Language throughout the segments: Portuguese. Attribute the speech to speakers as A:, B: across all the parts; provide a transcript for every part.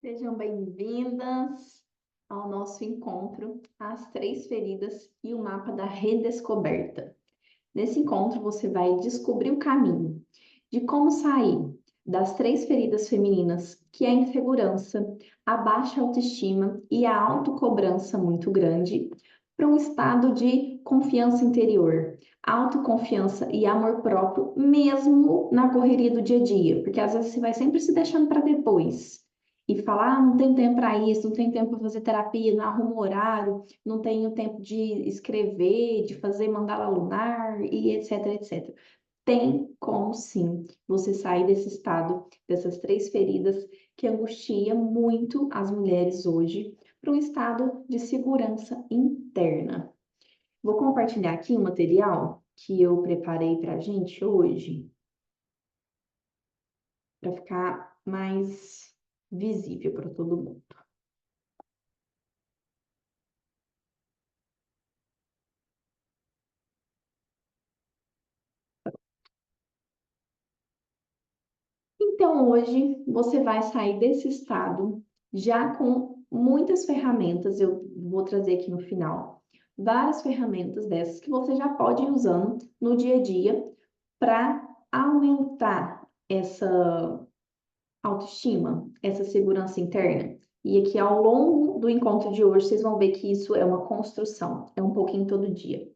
A: Sejam bem-vindas ao nosso encontro, As Três Feridas e o Mapa da Redescoberta. Nesse encontro, você vai descobrir o caminho de como sair das três feridas femininas, que é a insegurança, a baixa autoestima e a autocobrança muito grande, para um estado de confiança interior, autoconfiança e amor próprio, mesmo na correria do dia a dia, porque às vezes você vai sempre se deixando para depois e falar, não tenho tempo para isso, não tenho tempo para fazer terapia, não arrumo horário, não tenho tempo de escrever, de fazer mandala lunar e etc, etc. Tem como sim você sair desse estado, dessas três feridas que angustia muito as mulheres hoje, para um estado de segurança interna. Vou compartilhar aqui um material que eu preparei para a gente hoje, para ficar mais visível para todo mundo. Então, hoje você vai sair desse estado já com muitas ferramentas. Eu vou trazer aqui no final várias ferramentas dessas que você já pode ir usando no dia a dia para aumentar essa autoestima, essa segurança interna. E aqui ao longo do encontro de hoje, vocês vão ver que isso é uma construção, é um pouquinho todo dia.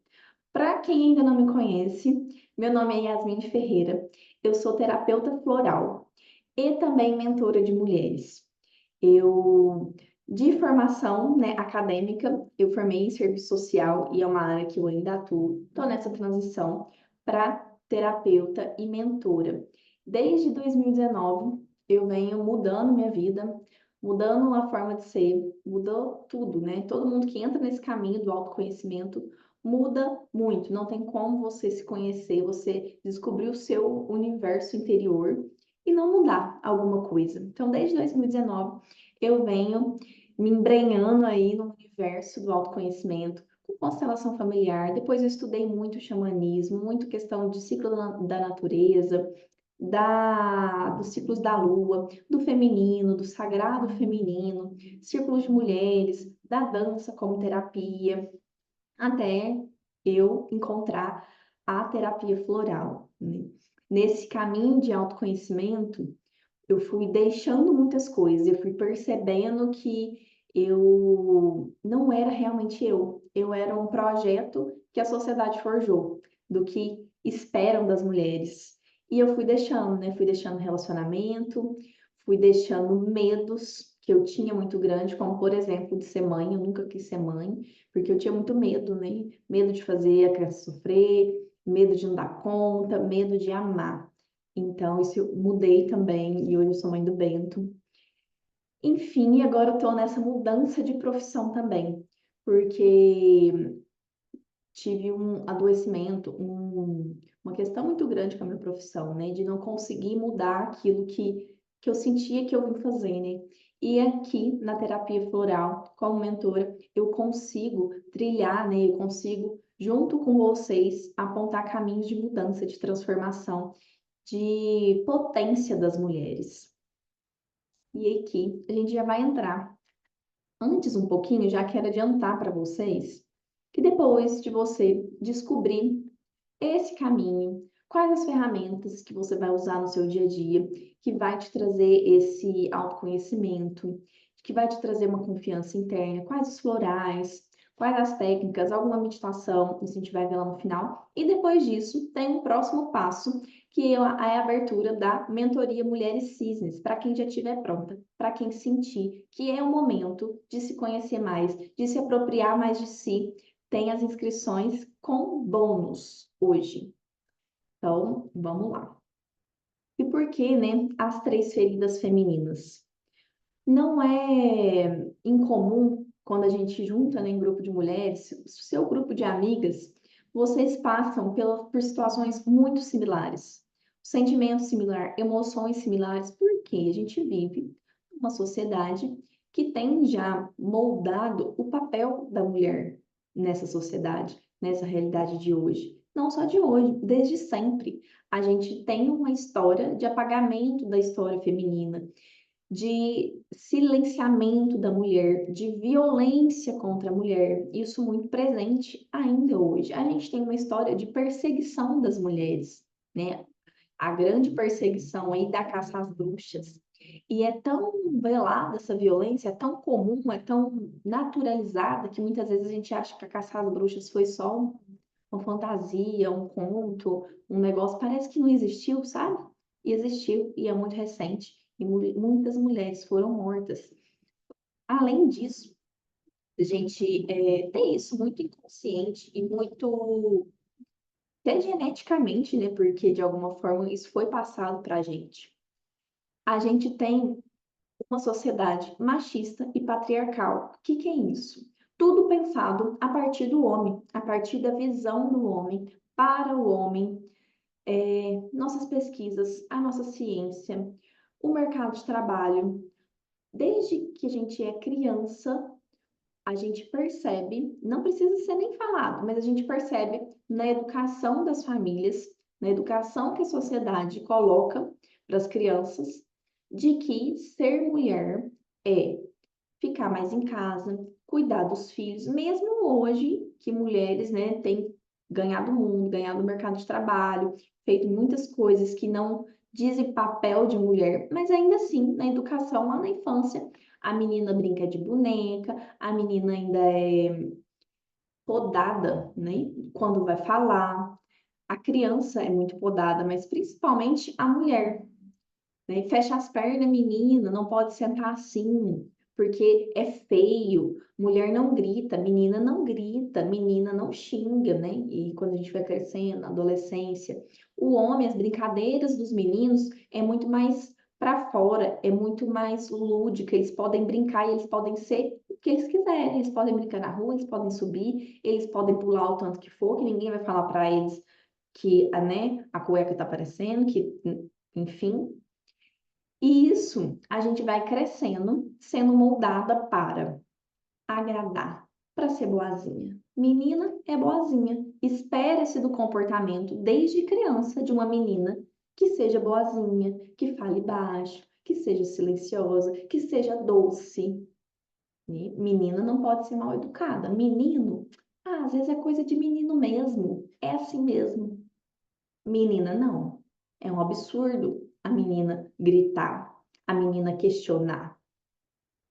A: Para quem ainda não me conhece, meu nome é Yasmin Ferreira, eu sou terapeuta floral e também mentora de mulheres. Eu, de formação, né, acadêmica, eu formei em serviço social e é uma área que eu ainda atuo. Estou nessa transição para terapeuta e mentora. Desde 2019, eu venho mudando minha vida, mudando a forma de ser, mudou tudo, né? Todo mundo que entra nesse caminho do autoconhecimento muda muito. Não tem como você se conhecer, você descobrir o seu universo interior e não mudar alguma coisa. Então, desde 2019, eu venho me embrenhando aí no universo do autoconhecimento, com constelação familiar. Depois eu estudei muito xamanismo, muito questão de ciclo da natureza, dos ciclos da lua, do feminino, do sagrado feminino, círculos de mulheres, da dança como terapia, até eu encontrar a terapia floral, né? Nesse caminho de autoconhecimento, eu fui deixando muitas coisas, eu fui percebendo que eu não era realmente eu era um projeto que a sociedade forjou, do que esperam das mulheres. E eu fui deixando, né? Fui deixando relacionamento, fui deixando medos que eu tinha muito grande, como por exemplo de ser mãe, eu nunca quis ser mãe, porque eu tinha muito medo, né? Medo de fazer a criança sofrer, medo de não dar conta, medo de amar. Então, isso eu mudei também, e hoje eu sou mãe do Bento. Enfim, agora eu estou nessa mudança de profissão também, porque tive um adoecimento, uma questão muito grande com a minha profissão, né? De não conseguir mudar aquilo que eu sentia que eu vim fazer, né? E aqui na terapia floral, como mentora, eu consigo trilhar, né? Eu consigo, junto com vocês, apontar caminhos de mudança, de transformação, de potência das mulheres. E aqui a gente já vai entrar. Antes um pouquinho, já quero adiantar para vocês que depois de você descobrir esse caminho, quais as ferramentas que você vai usar no seu dia a dia, que vai te trazer esse autoconhecimento, que vai te trazer uma confiança interna, quais os florais, quais as técnicas, alguma meditação, isso a gente vai ver lá no final. E depois disso, tem um próximo passo, que é a abertura da mentoria Mulheres Cisnes, para quem já estiver pronta, para quem sentir que é o momento de se conhecer mais, de se apropriar mais de si. Tem as inscrições com bônus hoje. Então, vamos lá. E por que, né, as três feridas femininas? Não é incomum quando a gente junta, né, em grupo de mulheres, seu grupo de amigas, vocês passam por situações muito similares, sentimentos similares, emoções similares, porque a gente vive uma sociedade que tem já moldado o papel da mulher nessa sociedade, nessa realidade de hoje. Não só de hoje, desde sempre. A gente tem uma história de apagamento da história feminina, de silenciamento da mulher, de violência contra a mulher, isso muito presente ainda hoje. A gente tem uma história de perseguição das mulheres, né? A grande perseguição aí da caça às bruxas. E é tão velada essa violência, é tão comum, é tão naturalizada que muitas vezes a gente acha que a caça às bruxas foi só uma fantasia, um conto, um negócio, parece que não existiu, sabe? E existiu, e é muito recente, e muitas mulheres foram mortas. Além disso, a gente tem isso muito inconsciente e muito, até geneticamente, né? Porque de alguma forma isso foi passado para a gente. A gente tem uma sociedade machista e patriarcal. O que que é isso? Tudo pensado a partir do homem, a partir da visão do homem, para o homem, nossas pesquisas, a nossa ciência, o mercado de trabalho. Desde que a gente é criança, a gente percebe, não precisa ser nem falado, mas a gente percebe na educação das famílias, na educação que a sociedade coloca para as crianças, de que ser mulher é ficar mais em casa, cuidar dos filhos, mesmo hoje que mulheres, né, têm ganhado o mundo, ganhado o mercado de trabalho, feito muitas coisas que não dizem papel de mulher, mas ainda assim, na educação, lá na infância, a menina brinca de boneca, a menina ainda é podada, né, quando vai falar. A criança é muito podada, mas principalmente a mulher, né? Fecha as pernas, menina, não pode sentar assim, porque é feio. Mulher não grita, menina não xinga, né? E quando a gente vai crescendo, na adolescência, o homem, as brincadeiras dos meninos é muito mais para fora, é muito mais lúdica. Eles podem brincar e eles podem ser o que eles quiserem. Eles podem brincar na rua, eles podem subir, eles podem pular o tanto que for, que ninguém vai falar para eles que, né, a cueca tá aparecendo, que, enfim. E isso a gente vai crescendo, sendo moldada para agradar, para ser boazinha. Menina é boazinha. Espera-se do comportamento desde criança de uma menina que seja boazinha, que fale baixo, que seja silenciosa, que seja doce. Né? Menina não pode ser mal educada. Menino, às vezes é coisa de menino mesmo. É assim mesmo. Menina, não. É um absurdo a menina gritar, a menina questionar.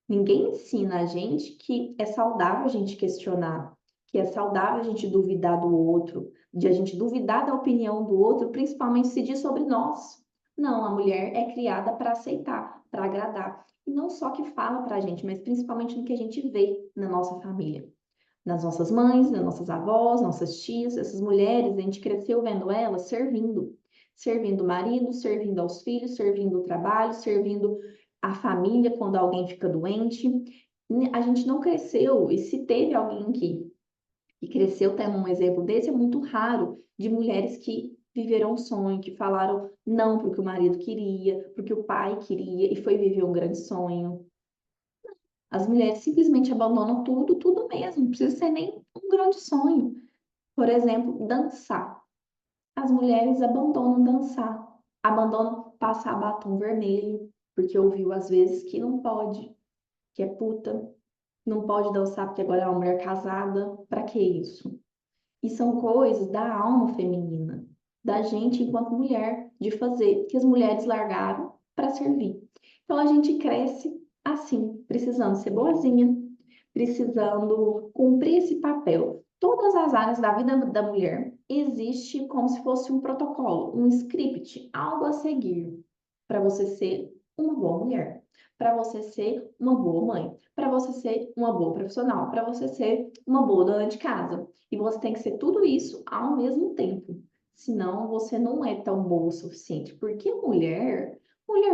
A: Ninguém ensina a gente que é saudável a gente questionar, que é saudável a gente duvidar do outro, de a gente duvidar da opinião do outro, principalmente se diz sobre nós. Não, a mulher é criada para aceitar, para agradar. E não só que fala para a gente, mas principalmente no que a gente vê na nossa família, nas nossas mães, nas nossas avós, nossas tias, essas mulheres, a gente cresceu vendo elas servindo, servindo o marido, servindo aos filhos, servindo o trabalho, servindo a família quando alguém fica doente. A gente não cresceu, e se teve alguém que cresceu tendo um exemplo desse, é muito raro, de mulheres que viveram um sonho, que falaram não porque o marido queria, porque o pai queria, e foi viver um grande sonho. As mulheres simplesmente abandonam tudo, tudo mesmo, não precisa ser nem um grande sonho. Por exemplo, dançar. As mulheres abandonam dançar, abandonam passar batom vermelho, porque ouviu às vezes que não pode, que é puta, não pode dançar porque agora é uma mulher casada. Para que isso? E são coisas da alma feminina, da gente enquanto mulher, de fazer, que as mulheres largaram para servir. Então a gente cresce assim, precisando ser boazinha, precisando cumprir esse papel. Todas as áreas da vida da mulher existe como se fosse um protocolo, um script, algo a seguir para você ser uma boa mulher, para você ser uma boa mãe, para você ser uma boa profissional, para você ser uma boa dona de casa. E você tem que ser tudo isso ao mesmo tempo. Senão você não é tão boa o suficiente. Porque mulher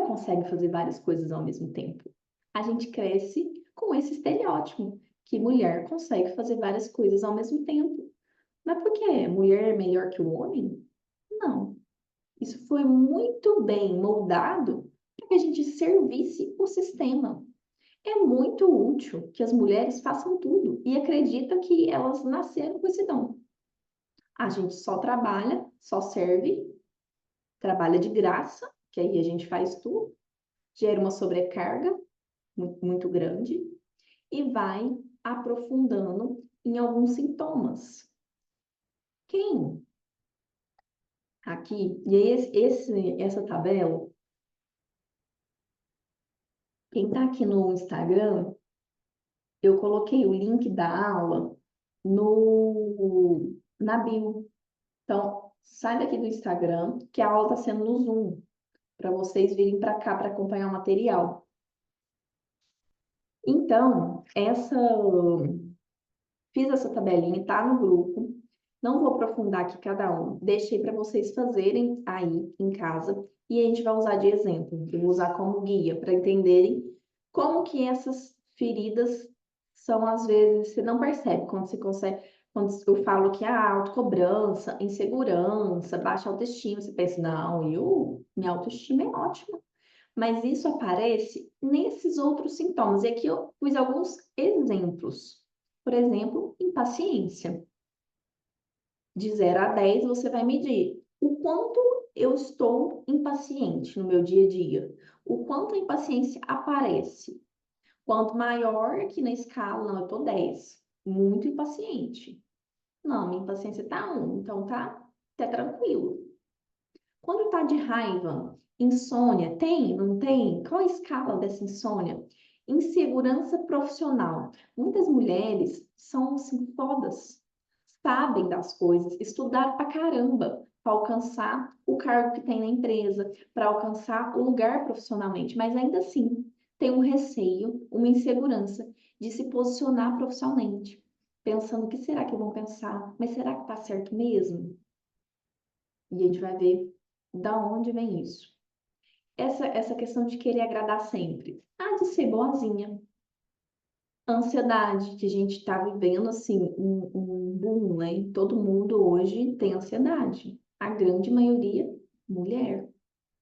A: consegue fazer várias coisas ao mesmo tempo. A gente cresce com esse estereótipo que mulher consegue fazer várias coisas ao mesmo tempo. Mas por que mulher é melhor que o homem? Não. Isso foi muito bem moldado para que a gente servisse o sistema. É muito útil que as mulheres façam tudo e acreditam que elas nasceram com esse dom. A gente só trabalha, só serve, trabalha de graça, que aí a gente faz tudo, gera uma sobrecarga muito grande e vai aprofundando em alguns sintomas. Quem aqui, e essa tabela, quem está aqui no Instagram, eu coloquei o link da aula na bio. Então, sai daqui do Instagram, que a aula está sendo no Zoom, para vocês virem para cá para acompanhar o material. Então, fiz essa tabelinha, tá no grupo. Não vou aprofundar aqui cada um. Deixei para vocês fazerem aí em casa e a gente vai usar de exemplo. Eu vou usar como guia para entenderem como que essas feridas são, às vezes, você não percebe quando você consegue. Quando eu falo que a autocobrança, insegurança, baixa autoestima, você pensa, não, minha autoestima é ótima. Mas isso aparece nesses outros sintomas. E aqui eu pus alguns exemplos. Por exemplo, impaciência. De 0 a 10, você vai medir o quanto eu estou impaciente no meu dia a dia. O quanto a impaciência aparece. Quanto maior aqui na escala, não, eu estou 10. Muito impaciente. Não, minha impaciência está 1, então tá até tranquilo. Quando está de raiva, insônia, tem, não tem? Qual a escala dessa insônia? Insegurança profissional. Muitas mulheres são assim, fodas, sabem das coisas, estudaram pra caramba para alcançar o cargo que tem na empresa, para alcançar o lugar profissionalmente, mas ainda assim tem um receio, uma insegurança de se posicionar profissionalmente, pensando o que será que vão pensar? Mas será que tá certo mesmo? E a gente vai ver da onde vem isso. Essa questão de querer agradar sempre. Ah, de ser boazinha. Ansiedade, que a gente está vivendo assim, um boom, né? Todo mundo hoje tem ansiedade. A grande maioria, mulher.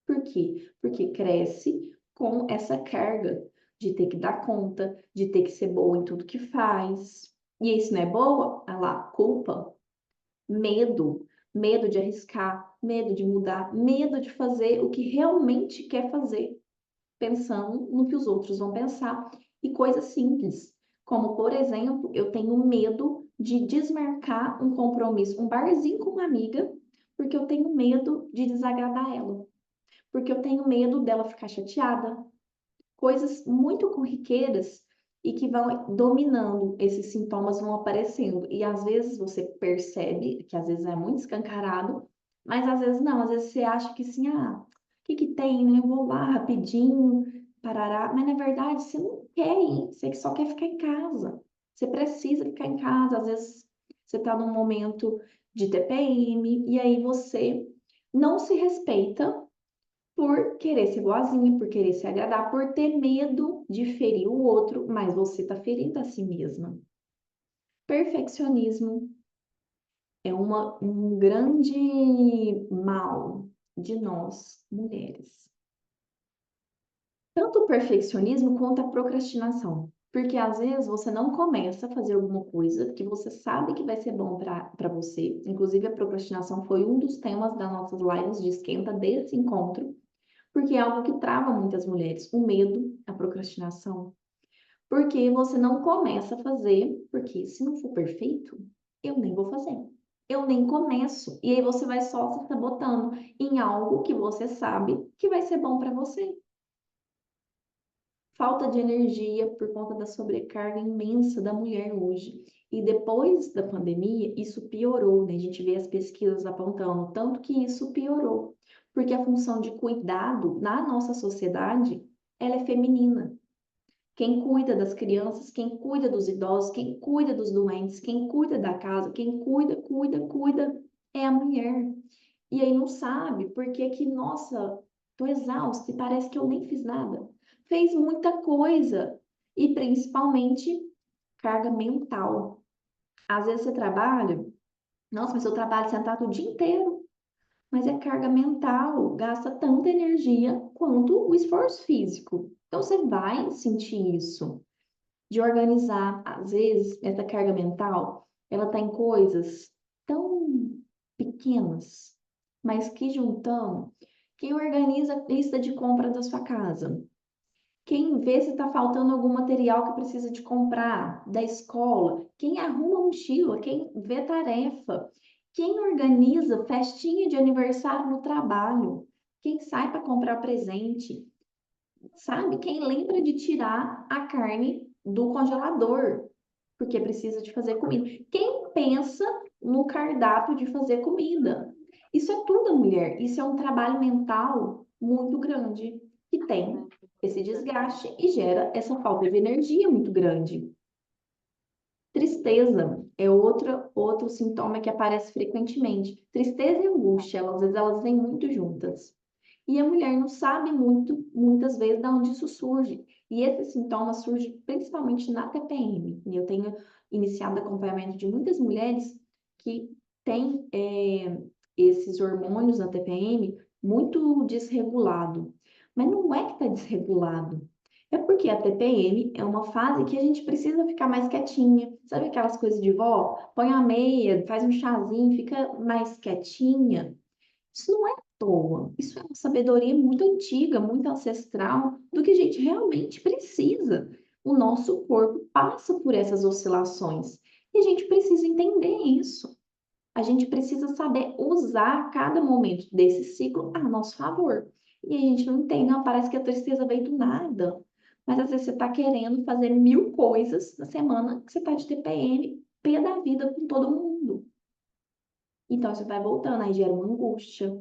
A: Por quê? Porque cresce com essa carga de ter que dar conta, de ter que ser boa em tudo que faz. E isso não é boa? Ah lá, culpa, medo, medo de arriscar, medo de mudar, medo de fazer o que realmente quer fazer, pensando no que os outros vão pensar. E coisas simples, como, por exemplo, eu tenho medo de desmarcar um compromisso, um barzinho com uma amiga, porque eu tenho medo de desagradar ela, porque eu tenho medo dela ficar chateada. Coisas muito corriqueiras e que vão dominando, esses sintomas vão aparecendo. E às vezes você percebe que às vezes é muito escancarado, mas às vezes não, às vezes você acha que assim, o que que tem, né? Eu vou lá rapidinho, parará, mas na verdade você não quer ir, você só quer ficar em casa. Você precisa ficar em casa, às vezes você está num momento de TPM e aí você não se respeita por querer ser boazinha, por querer se agradar, por ter medo de ferir o outro, mas você está ferindo a si mesma. Perfeccionismo é um grande mal de nós, mulheres. Tanto o perfeccionismo quanto a procrastinação. Porque às vezes você não começa a fazer alguma coisa que você sabe que vai ser bom para você. Inclusive, a procrastinação foi um dos temas das nossas lives de esquenta desse encontro, porque é algo que trava muitas mulheres, o medo, a procrastinação. Porque você não começa a fazer, porque se não for perfeito, eu nem vou fazer. Eu nem começo. E aí você vai só se sabotando em algo que você sabe que vai ser bom para você. Falta de energia por conta da sobrecarga imensa da mulher hoje. E depois da pandemia, isso piorou, né? A gente vê as pesquisas apontando tanto que isso piorou, porque a função de cuidado na nossa sociedade, ela é feminina. Quem cuida das crianças, quem cuida dos idosos, quem cuida dos doentes, quem cuida da casa, quem cuida é a mulher. E aí não sabe porque que, nossa, tô exausta e parece que eu nem fiz nada. Fez muita coisa e principalmente carga mental. Às vezes você trabalha, nossa, mas eu trabalho sentado o dia inteiro, mas é carga mental, gasta tanta energia quanto o esforço físico. Então você vai sentir isso de organizar, às vezes, essa carga mental, ela está em coisas tão pequenas, mas que juntando, quem organiza a lista de compra da sua casa? quem vê se está faltando algum material que precisa de comprar da escola, quem arruma mochila, quem vê tarefa, quem organiza festinha de aniversário no trabalho, quem sai para comprar presente, sabe? Quem lembra de tirar a carne do congelador, porque precisa de fazer comida. Quem pensa no cardápio de fazer comida? Isso é tudo, mulher. Isso é um trabalho mental muito grande que tem esse desgaste e gera essa falta de energia muito grande. Tristeza é outro sintoma que aparece frequentemente. Tristeza e angústia, às vezes elas vêm muito juntas. E a mulher não sabe muitas vezes, de onde isso surge. E esse sintoma surge principalmente na TPM. E eu tenho iniciado acompanhamento de muitas mulheres que têm esses hormônios na TPM muito desregulado. Mas não é que está desregulado. É porque a TPM é uma fase que a gente precisa ficar mais quietinha. Sabe aquelas coisas de vó? Põe a meia, faz um chazinho, fica mais quietinha. Isso não é à toa. Isso é uma sabedoria muito antiga, muito ancestral, do que a gente realmente precisa. O nosso corpo passa por essas oscilações e a gente precisa entender isso. A gente precisa saber usar cada momento desse ciclo a nosso favor. E a gente não entende, não, parece que a tristeza veio do nada. Mas às vezes você está querendo fazer 1000 coisas na semana que você está de TPM, pé da vida com todo mundo. Então você vai voltando, aí gera uma angústia.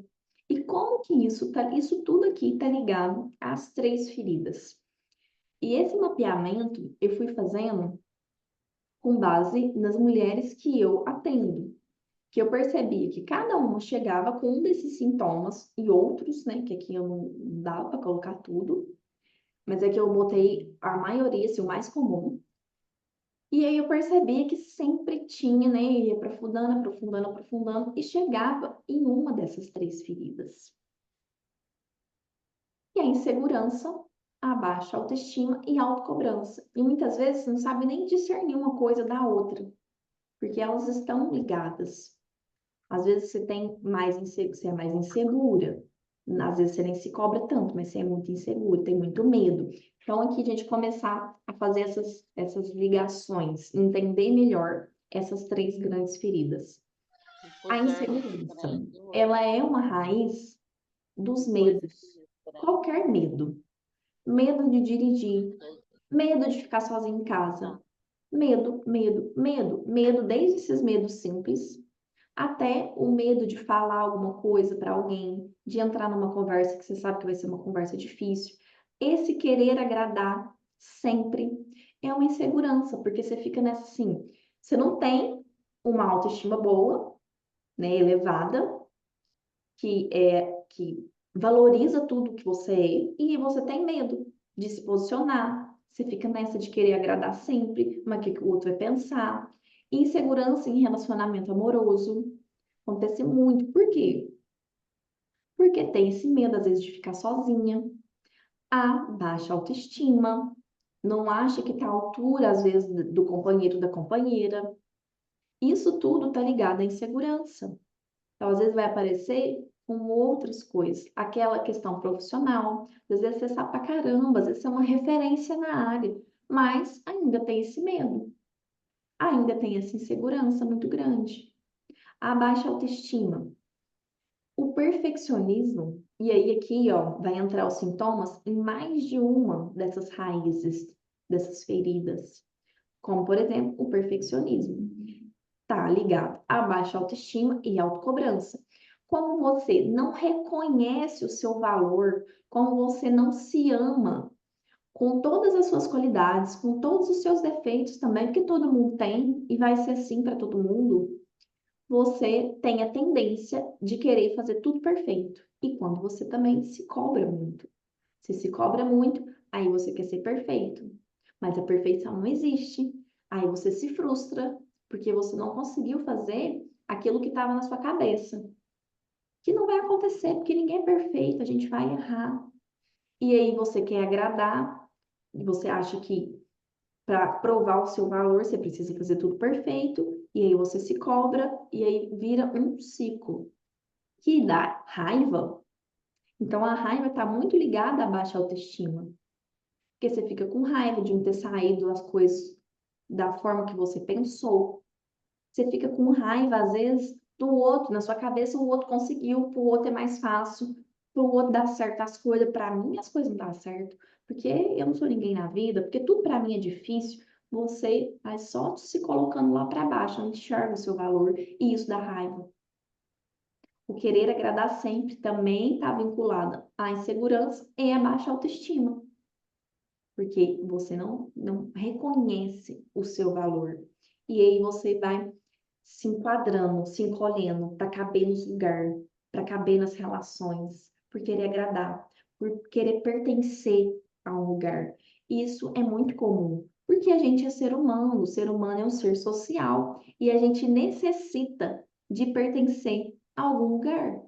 A: E como que isso tudo aqui está ligado às 3 feridas? E esse mapeamento eu fui fazendo com base nas mulheres que eu atendo, que eu percebia que cada uma chegava com um desses sintomas e outros, né, que aqui eu não dava para colocar tudo, mas é que eu botei a maioria, assim, o mais comum. E aí eu percebia que sempre tinha, né, ia aprofundando, aprofundando, aprofundando, e chegava em uma dessas 3 feridas. E a insegurança, a baixa autoestima e a autocobrança. E muitas vezes você não sabe nem discernir uma coisa da outra, porque elas estão ligadas. Às vezes você tem mais você é mais insegura. Às vezes você nem se cobra tanto, mas você é muito insegura, tem muito medo. Então, aqui a gente começar a fazer essas ligações, entender melhor essas 3 grandes feridas. A insegurança, ela é uma raiz dos medos. Qualquer medo. Medo de dirigir, medo de ficar sozinho em casa. Medo, medo, medo, medo, desde esses medos simples até o medo de falar alguma coisa para alguém, de entrar numa conversa que você sabe que vai ser uma conversa difícil. Esse querer agradar sempre é uma insegurança, porque você fica nessa assim, você não tem uma autoestima boa, né, elevada, que valoriza tudo que você é, e você tem medo de se posicionar. Você fica nessa de querer agradar sempre, mas o que o outro vai pensar. Insegurança em relacionamento amoroso. Acontece muito. Por quê? Porque tem esse medo, às vezes, de ficar sozinha. A baixa autoestima. Não acha que está à altura, às vezes, do companheiro da companheira. Isso tudo está ligado à insegurança. Então, às vezes vai aparecer com outras coisas. Aquela questão profissional, às vezes você sabe pra caramba, às vezes você é uma referência na área, mas ainda tem esse medo, ainda tem essa insegurança muito grande. A baixa autoestima. O perfeccionismo, e aí aqui, ó, vai entrar os sintomas em mais de uma dessas raízes, dessas feridas, como, por exemplo, o perfeccionismo. Tá ligado à baixa autoestima e autocobrança. Como você não reconhece o seu valor, como você não se ama com todas as suas qualidades, com todos os seus defeitos também, porque todo mundo tem e vai ser assim para todo mundo, você tem a tendência de querer fazer tudo perfeito. E quando você também se cobra muito. Você se cobra muito, aí você quer ser perfeito. Mas a perfeição não existe. Aí você se frustra, porque você não conseguiu fazer aquilo que estava na sua cabeça. Que não vai acontecer, porque ninguém é perfeito, a gente vai errar. E aí você quer agradar, e você acha que para provar o seu valor, você precisa fazer tudo perfeito, e aí você se cobra, e aí vira um ciclo que dá raiva. Então a raiva está muito ligada à baixa autoestima. Porque você fica com raiva de não ter saído as coisas da forma que você pensou. Você fica com raiva, às vezes, do outro. Na sua cabeça, o outro conseguiu, para o outro é mais fácil, para o outro dar certo as coisas. Para mim, as coisas não dão certo, porque eu não sou ninguém na vida, porque tudo para mim é difícil. Você vai só se colocando lá para baixo, não enxerga o seu valor, e isso dá raiva. O querer agradar sempre também está vinculado à insegurança e à baixa autoestima, porque você não reconhece o seu valor. E aí você vai se enquadrando, se encolhendo para caber nos lugares, para caber nas relações, por querer agradar, por querer pertencer a um lugar. Isso é muito comum, porque a gente é ser humano, o ser humano é um ser social e a gente necessita de pertencer a algum lugar.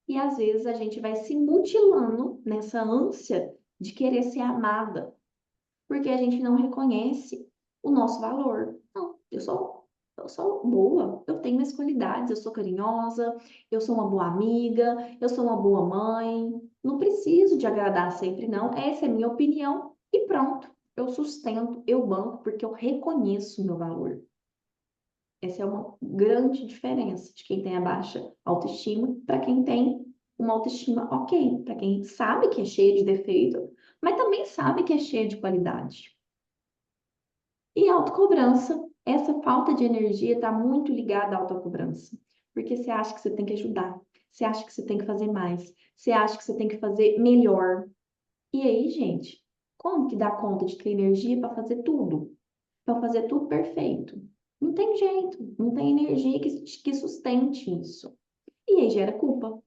A: E às vezes a gente vai se mutilando nessa ânsia de querer ser amada, porque a gente não reconhece o nosso valor. Não, eu sou boa, eu tenho minhas qualidades, eu sou carinhosa, eu sou uma boa amiga, eu sou uma boa mãe. Não preciso de agradar sempre, não. Essa é a minha opinião e pronto. Eu sustento, eu banco, porque eu reconheço o meu valor. Essa é uma grande diferença de quem tem a baixa autoestima para quem tem uma autoestima ok, para quem sabe que é cheio de defeito, mas também sabe que é cheio de qualidade. E autocobrança, essa falta de energia está muito ligada à autocobrança, porque você acha que você tem que ajudar, você acha que você tem que fazer mais, você acha que você tem que fazer melhor. E aí, gente, como que dá conta de ter energia para fazer tudo? Para fazer tudo perfeito? Não tem jeito, não tem energia que sustente isso. E aí gera culpa.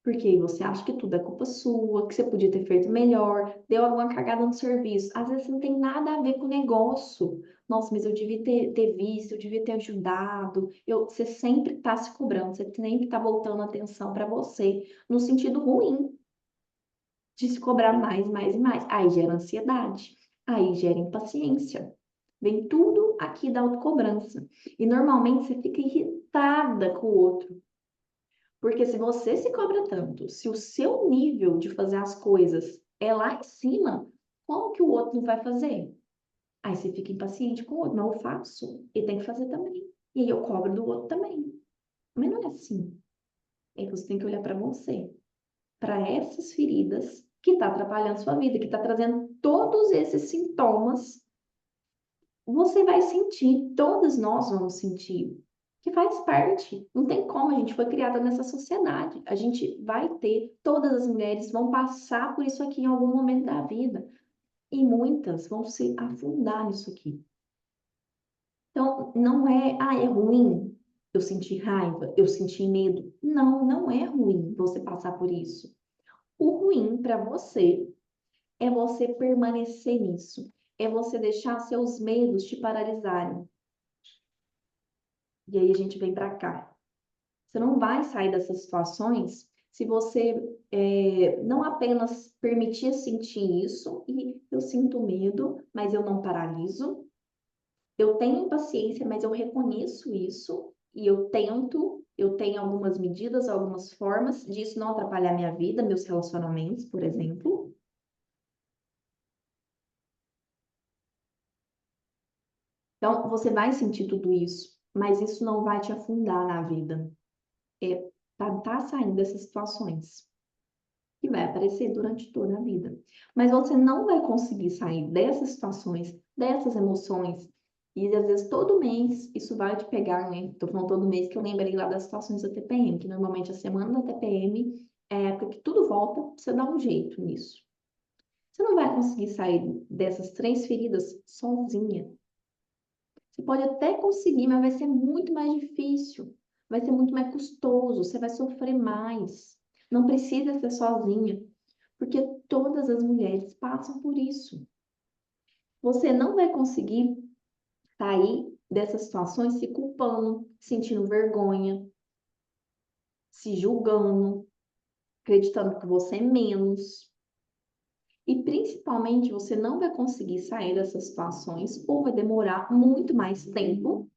A: Porque aí você acha que tudo é culpa sua, que você podia ter feito melhor, deu alguma cagada no serviço. Às vezes não tem nada a ver com o negócio. Nossa, mas eu devia ter visto, eu devia ter ajudado. Você sempre está se cobrando, você sempre está voltando a atenção para você, no sentido ruim, de se cobrar mais, mais e mais. Aí gera ansiedade, aí gera impaciência. Vem tudo aqui da autocobrança. E normalmente você fica irritada com o outro. Porque se você se cobra tanto, se o seu nível de fazer as coisas é lá em cima, como que o outro não vai fazer? Aí você fica impaciente com o outro, mas eu faço, e tem que fazer também. E aí eu cobro do outro também. Mas não é assim. É que você tem que olhar para você, para essas feridas que tá atrapalhando sua vida, que tá trazendo todos esses sintomas. Você vai sentir, todos nós vamos sentir, que faz parte. Não tem como, a gente foi criada nessa sociedade. A gente vai ter, todas as mulheres vão passar por isso aqui em algum momento da vida. E muitas vão se afundar nisso aqui. Então, não é, é ruim eu sentir raiva, eu sentir medo. Não, não é ruim você passar por isso. O ruim para você é você permanecer nisso. É você deixar seus medos te paralisarem. E aí a gente vem para cá. Você não vai sair dessas situações se você não apenas permitir sentir isso, e eu sinto medo, mas eu não paraliso. Eu tenho paciência, mas eu reconheço isso e eu tento, eu tenho algumas medidas, algumas formas disso não atrapalhar minha vida, meus relacionamentos, por exemplo. Então, você vai sentir tudo isso, mas isso não vai te afundar na vida. É tá saindo dessas situações. Que vai aparecer durante toda a vida. Mas você não vai conseguir sair dessas situações, dessas emoções. E às vezes todo mês isso vai te pegar, né? Tô falando todo mês que eu lembrei lá das situações da TPM, que normalmente a semana da TPM é a época que tudo volta, você dá um jeito nisso. Você não vai conseguir sair dessas três feridas sozinha. Você pode até conseguir, mas vai ser muito mais difícil. Vai ser muito mais custoso, você vai sofrer mais. Não precisa ser sozinha, porque todas as mulheres passam por isso. Você não vai conseguir sair dessas situações se culpando, sentindo vergonha, se julgando, acreditando que você é menos. E principalmente você não vai conseguir sair dessas situações ou vai demorar muito mais tempo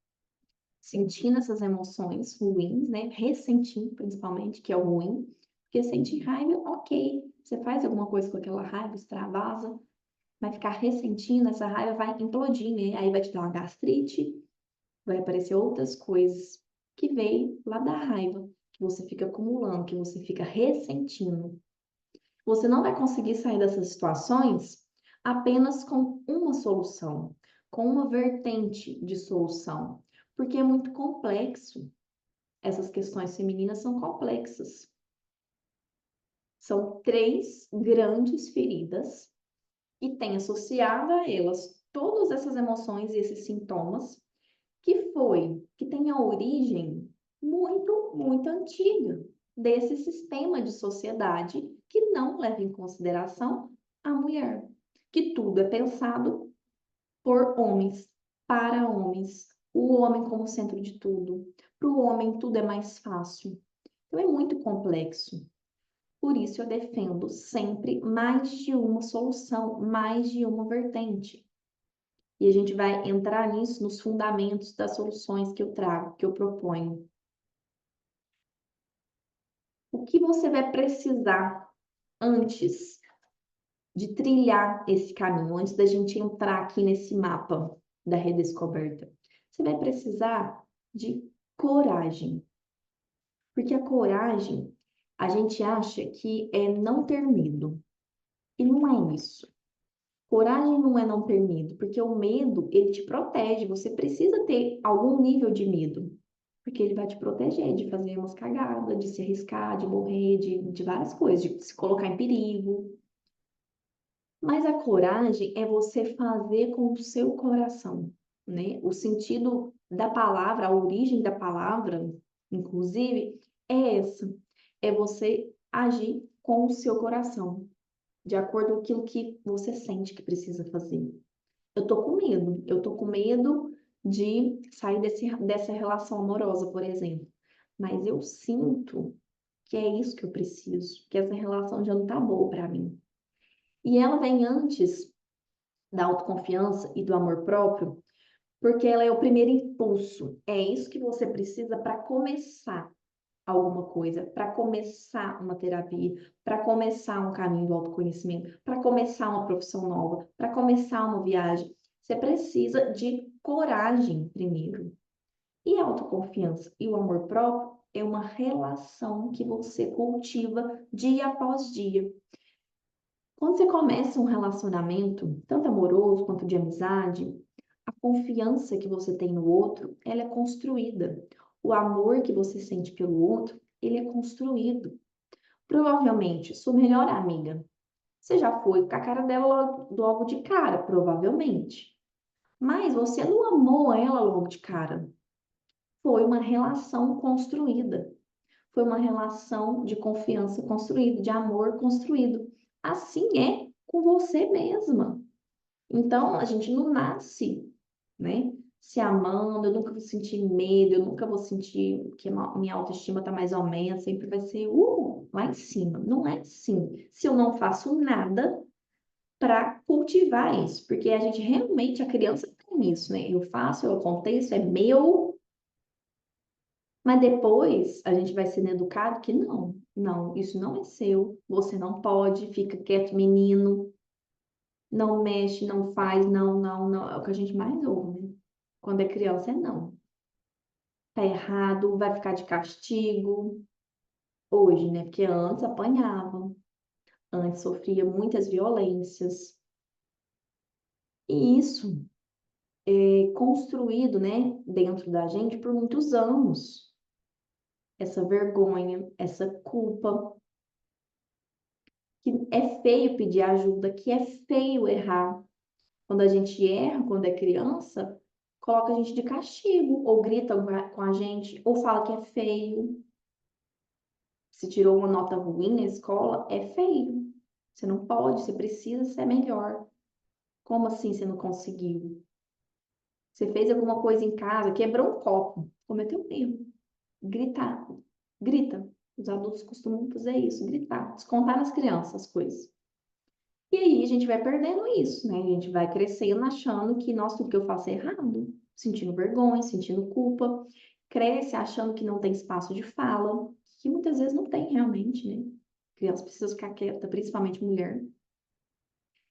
A: sentindo essas emoções ruins, né? Ressentindo principalmente, que é o ruim, Porque sente raiva, ok. Você faz alguma coisa com aquela raiva, extravasa, vai ficar ressentindo, essa raiva vai implodir, né? Aí vai te dar uma gastrite, vai aparecer outras coisas que veio lá da raiva, que você fica acumulando, que você fica ressentindo. Você não vai conseguir sair dessas situações apenas com uma solução, com uma vertente de solução, porque é muito complexo. Essas questões femininas são complexas. São três grandes feridas e tem associado a elas todas essas emoções e esses sintomas que tem a origem muito antiga desse sistema de sociedade que não leva em consideração a mulher, que tudo é pensado por homens, para homens, o homem como centro de tudo. Para o homem tudo é mais fácil. Então é muito complexo. Por isso eu defendo sempre mais de uma solução, mais de uma vertente. E a gente vai entrar nisso nos fundamentos das soluções que eu trago, que eu proponho. O que você vai precisar antes de trilhar esse caminho, antes da gente entrar aqui nesse mapa da redescoberta? Você vai precisar de coragem. Porque a coragem, a gente acha que é não ter medo. E não é isso. Coragem não é não ter medo, porque o medo, ele te protege. Você precisa ter algum nível de medo, porque ele vai te proteger de fazer umas cagadas, de se arriscar, de morrer, de várias coisas, de se colocar em perigo. Mas a coragem é você fazer com o seu coração, né? O sentido da palavra, a origem da palavra, inclusive, é essa. É você agir com o seu coração, de acordo com aquilo que você sente que precisa fazer. Eu tô com medo de sair dessa relação amorosa, por exemplo. Mas eu sinto que é isso que eu preciso, que essa relação já não tá boa para mim. E ela vem antes da autoconfiança e do amor próprio, porque ela é o primeiro impulso. É isso que você precisa para começar alguma coisa, para começar uma terapia, para começar um caminho do autoconhecimento, para começar uma profissão nova, para começar uma viagem. Você precisa de coragem primeiro. E a autoconfiança e o amor próprio é uma relação que você cultiva dia após dia. Quando você começa um relacionamento, tanto amoroso quanto de amizade, a confiança que você tem no outro, ela é construída. O amor que você sente pelo outro, ele é construído. Provavelmente, sua melhor amiga, você já foi com a cara dela logo de cara, provavelmente. Mas você não amou ela logo de cara. Foi uma relação construída. Foi uma relação de confiança construída, de amor construído. Assim é com você mesma. Então, a gente não nasce, né, se amando, eu nunca vou sentir medo, eu nunca vou sentir que minha autoestima tá mais ou menos, sempre vai ser, lá em cima. Não é assim. Se eu não faço nada para cultivar isso, porque a gente realmente, a criança tem isso, né? Eu faço, eu aconteço, é meu, mas depois a gente vai sendo educado que não, isso não é seu, você não pode, fica quieto, menino, não mexe, não faz, não. É o que a gente mais ouve, né? Quando é criança é não. Tá errado, vai ficar de castigo. Hoje, né? Porque antes apanhava, antes sofria muitas violências. E isso é construído, né, dentro da gente por muitos anos. Essa vergonha, essa culpa, que é feio pedir ajuda, que é feio errar. Quando a gente erra, quando é criança, coloca a gente de castigo, ou grita com a gente, ou fala que é feio. Se tirou uma nota ruim na escola, é feio. Você não pode, você precisa ser melhor. Como assim você não conseguiu? Você fez alguma coisa em casa, quebrou um copo, cometeu um erro. Gritar, grita. Os adultos costumam fazer isso, gritar, descontar nas crianças as coisas. E aí a gente vai perdendo isso, né? A gente vai crescendo achando que, nossa, tudo que eu faço é errado, sentindo vergonha, sentindo culpa, cresce achando que não tem espaço de fala, que muitas vezes não tem realmente, né? Criança precisa ficar quieta, principalmente mulher.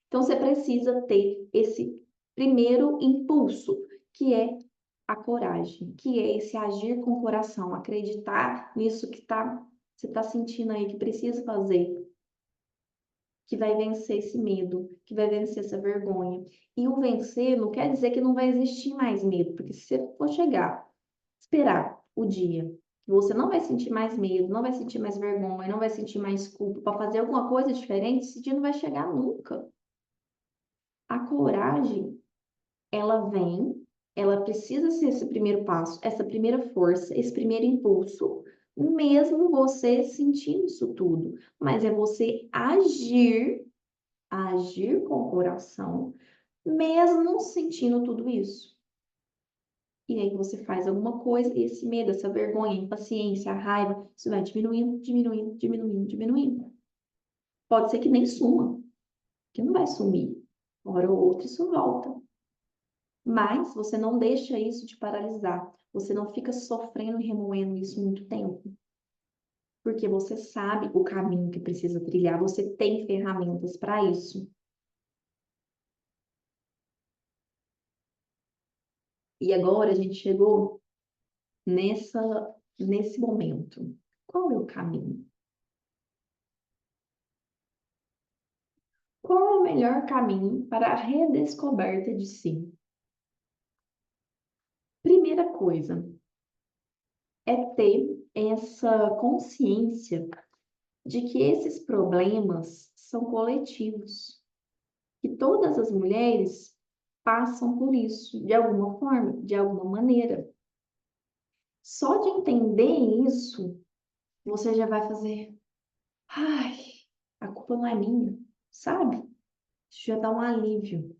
A: Então, você precisa ter esse primeiro impulso, que é a coragem, que é esse agir com o coração, acreditar nisso que você está sentindo aí, que precisa fazer, que vai vencer esse medo, que vai vencer essa vergonha. E o vencer não quer dizer que não vai existir mais medo, porque se você for chegar, esperar o dia que você não vai sentir mais medo, não vai sentir mais vergonha, não vai sentir mais culpa para fazer alguma coisa diferente, esse dia não vai chegar nunca. A coragem, ela vem, ela precisa ser esse primeiro passo, essa primeira força, esse primeiro impulso, mesmo você sentindo isso tudo. Mas é você agir com o coração, mesmo sentindo tudo isso. E aí você faz alguma coisa e esse medo, essa vergonha, a impaciência, a raiva, isso vai diminuindo, diminuindo, diminuindo, diminuindo. Pode ser que nem suma, que não vai sumir. Uma hora ou outra isso volta. Mas você não deixa isso te paralisar. Você não fica sofrendo e remoendo isso muito tempo. Porque você sabe o caminho que precisa trilhar, você tem ferramentas para isso. E agora a gente chegou nesse momento. Qual é o caminho? Qual é o melhor caminho para a redescoberta de si? Primeira coisa é ter essa consciência de que esses problemas são coletivos, que todas as mulheres passam por isso, de alguma forma, de alguma maneira. Só de entender isso, você já vai fazer, ai, a culpa não é minha, sabe? Isso já dá um alívio.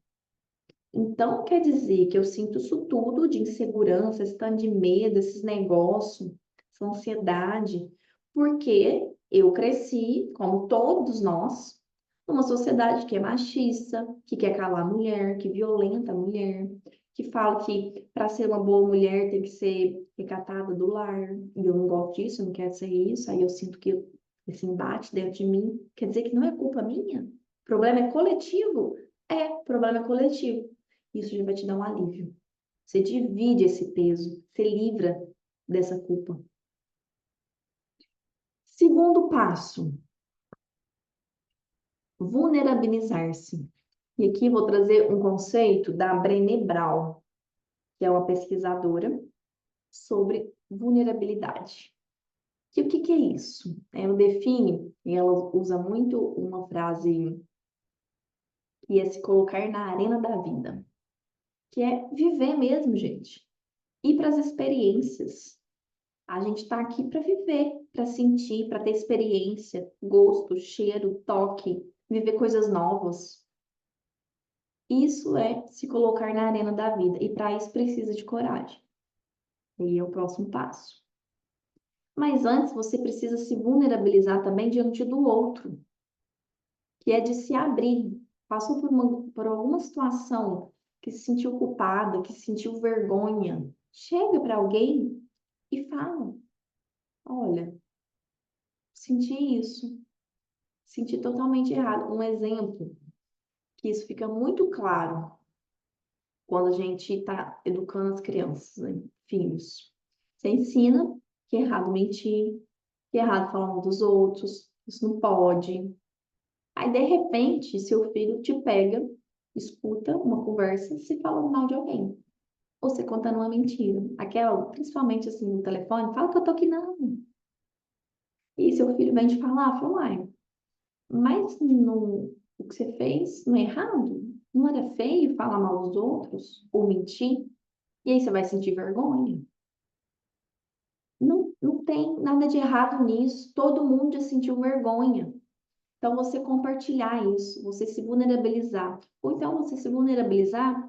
A: Então, quer dizer que eu sinto isso tudo de insegurança, esse tanto de medo, esses negócios, essa ansiedade, porque eu cresci, como todos nós, numa sociedade que é machista, que quer calar a mulher, que violenta a mulher, que fala que para ser uma boa mulher tem que ser recatada do lar, e eu não gosto disso, eu não quero ser isso, aí eu sinto que esse embate dentro de mim, quer dizer que não é culpa minha? O problema é coletivo? É, o problema é coletivo. Isso já vai te dar um alívio. Você divide esse peso, você livra dessa culpa. Segundo passo, vulnerabilizar-se. E aqui vou trazer um conceito da Brené Brown, que é uma pesquisadora sobre vulnerabilidade. Que o que é isso? Ela define, e ela usa muito uma frase que é se colocar na arena da vida, que é viver mesmo, gente. Ir para as experiências. A gente está aqui para viver, para sentir, para ter experiência, gosto, cheiro, toque, viver coisas novas. Isso é se colocar na arena da vida. E para isso precisa de coragem. E é o próximo passo. Mas antes você precisa se vulnerabilizar também diante do outro, que é de se abrir. Passou por alguma situação que se sentiu culpada, que se sentiu vergonha. Chega para alguém e fala: olha, senti isso. Senti totalmente errado. Um exemplo que isso fica muito claro quando a gente está educando as crianças, né? Filhos. Você ensina que é errado mentir, que é errado falar mal dos outros, isso não pode. Aí, de repente, seu filho te pega, escuta uma conversa, se falando mal de alguém. Ou você contando uma mentira. Aquela, principalmente assim no telefone, fala que eu tô aqui não. E seu filho vem te falar, fala, uai, mas o que você fez não é errado? Não era feio falar mal dos outros ou mentir? E aí você vai sentir vergonha? Não, não tem nada de errado nisso. Todo mundo já sentiu vergonha. Então, você compartilhar isso, você se vulnerabilizar. Ou então, você se vulnerabilizar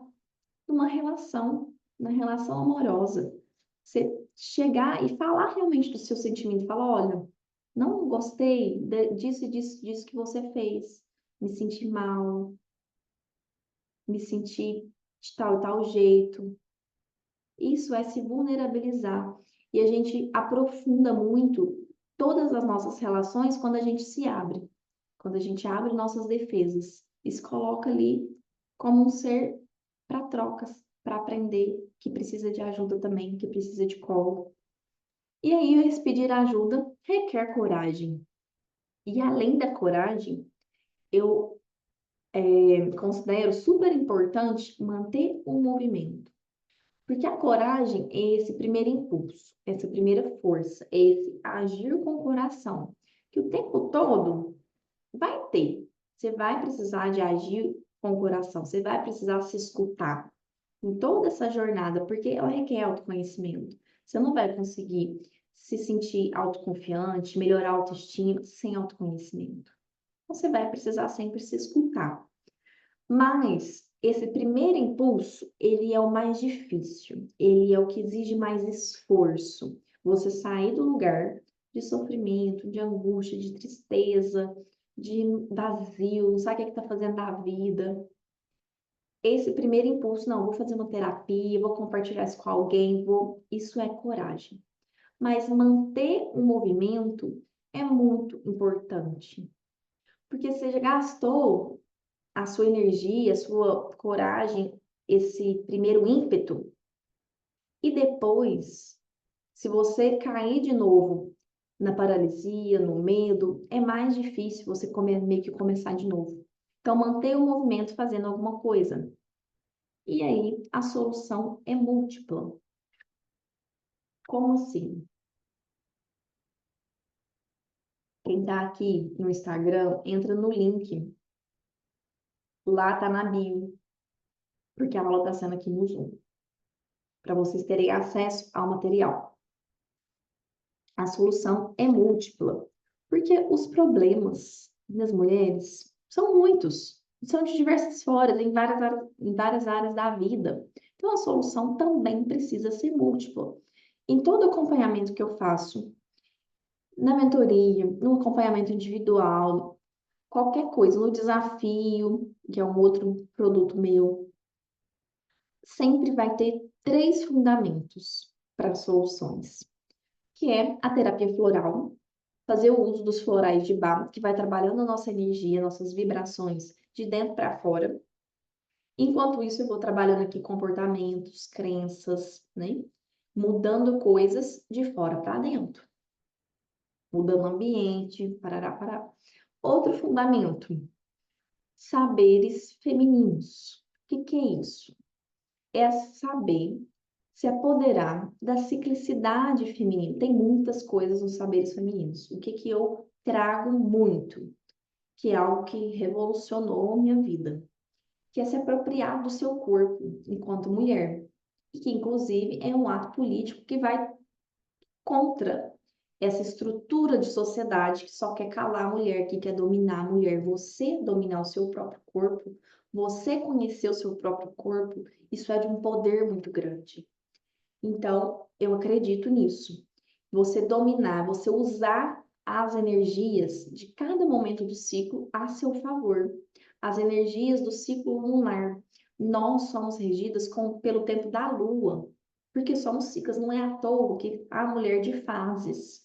A: numa relação, na relação amorosa. Você chegar e falar realmente do seu sentimento. Falar, olha, não gostei disso e disso, disso que você fez. Me senti mal, me senti de tal e tal jeito. Isso é se vulnerabilizar. E a gente aprofunda muito. todas as nossas relações quando a gente se abre, quando a gente abre nossas defesas e se coloca ali como um ser para trocas, para aprender, que precisa de ajuda também, que precisa de colo. E aí, esse pedir ajuda requer coragem. E além da coragem, eu considero super importante manter o movimento. Porque a coragem é esse primeiro impulso, essa primeira força, é esse agir com o coração, que o tempo todo vai ter. Você vai precisar de agir com o coração, você vai precisar se escutar em toda essa jornada, porque ela requer autoconhecimento. Você não vai conseguir se sentir autoconfiante, melhorar a autoestima sem autoconhecimento. Você vai precisar sempre se escutar. Mas esse primeiro impulso, ele é o mais difícil, ele é o que exige mais esforço. Você sair do lugar de sofrimento, de angústia, de tristeza, de vazio, não sabe o que está fazendo da vida. Esse primeiro impulso, não, vou fazer uma terapia, vou compartilhar isso com alguém, isso é coragem. Mas manter o movimento é muito importante, porque você já gastou a sua energia, a sua coragem, esse primeiro ímpeto, e depois, se você cair de novo na paralisia, no medo, é mais difícil você meio que começar de novo. Então, manter o movimento fazendo alguma coisa. E aí, a solução é múltipla. Como assim? Quem está aqui no Instagram, entra no link. Lá tá na bio, porque a aula está sendo aqui no Zoom, para vocês terem acesso ao material. A solução é múltipla, porque os problemas das mulheres são muitos, são de diversas formas, em várias áreas da vida. Então, a solução também precisa ser múltipla. Em todo acompanhamento que eu faço, na mentoria, no acompanhamento individual, qualquer coisa, no desafio, que é um outro produto meu, sempre vai ter três fundamentos para soluções, que é a terapia floral, fazer o uso dos florais de Bach, que vai trabalhando a nossa energia, nossas vibrações de dentro para fora. Enquanto isso, eu vou trabalhando aqui comportamentos, crenças, né? Mudando coisas de fora para dentro. Mudando o ambiente, parará, parará. Outro fundamento, saberes femininos. O que é isso? É saber se apoderar da ciclicidade feminina. Tem muitas coisas nos saberes femininos. O que eu trago muito, que é algo que revolucionou minha vida, que é se apropriar do seu corpo enquanto mulher, e que inclusive é um ato político que vai contra essa estrutura de sociedade que só quer calar a mulher, que quer dominar a mulher. Você dominar o seu próprio corpo, você conhecer o seu próprio corpo, isso é de um poder muito grande. Então, eu acredito nisso. Você dominar, você usar as energias de cada momento do ciclo a seu favor. As energias do ciclo lunar. Nós somos regidas pelo tempo da lua, porque somos ciclos, não é à toa que a mulher de fases.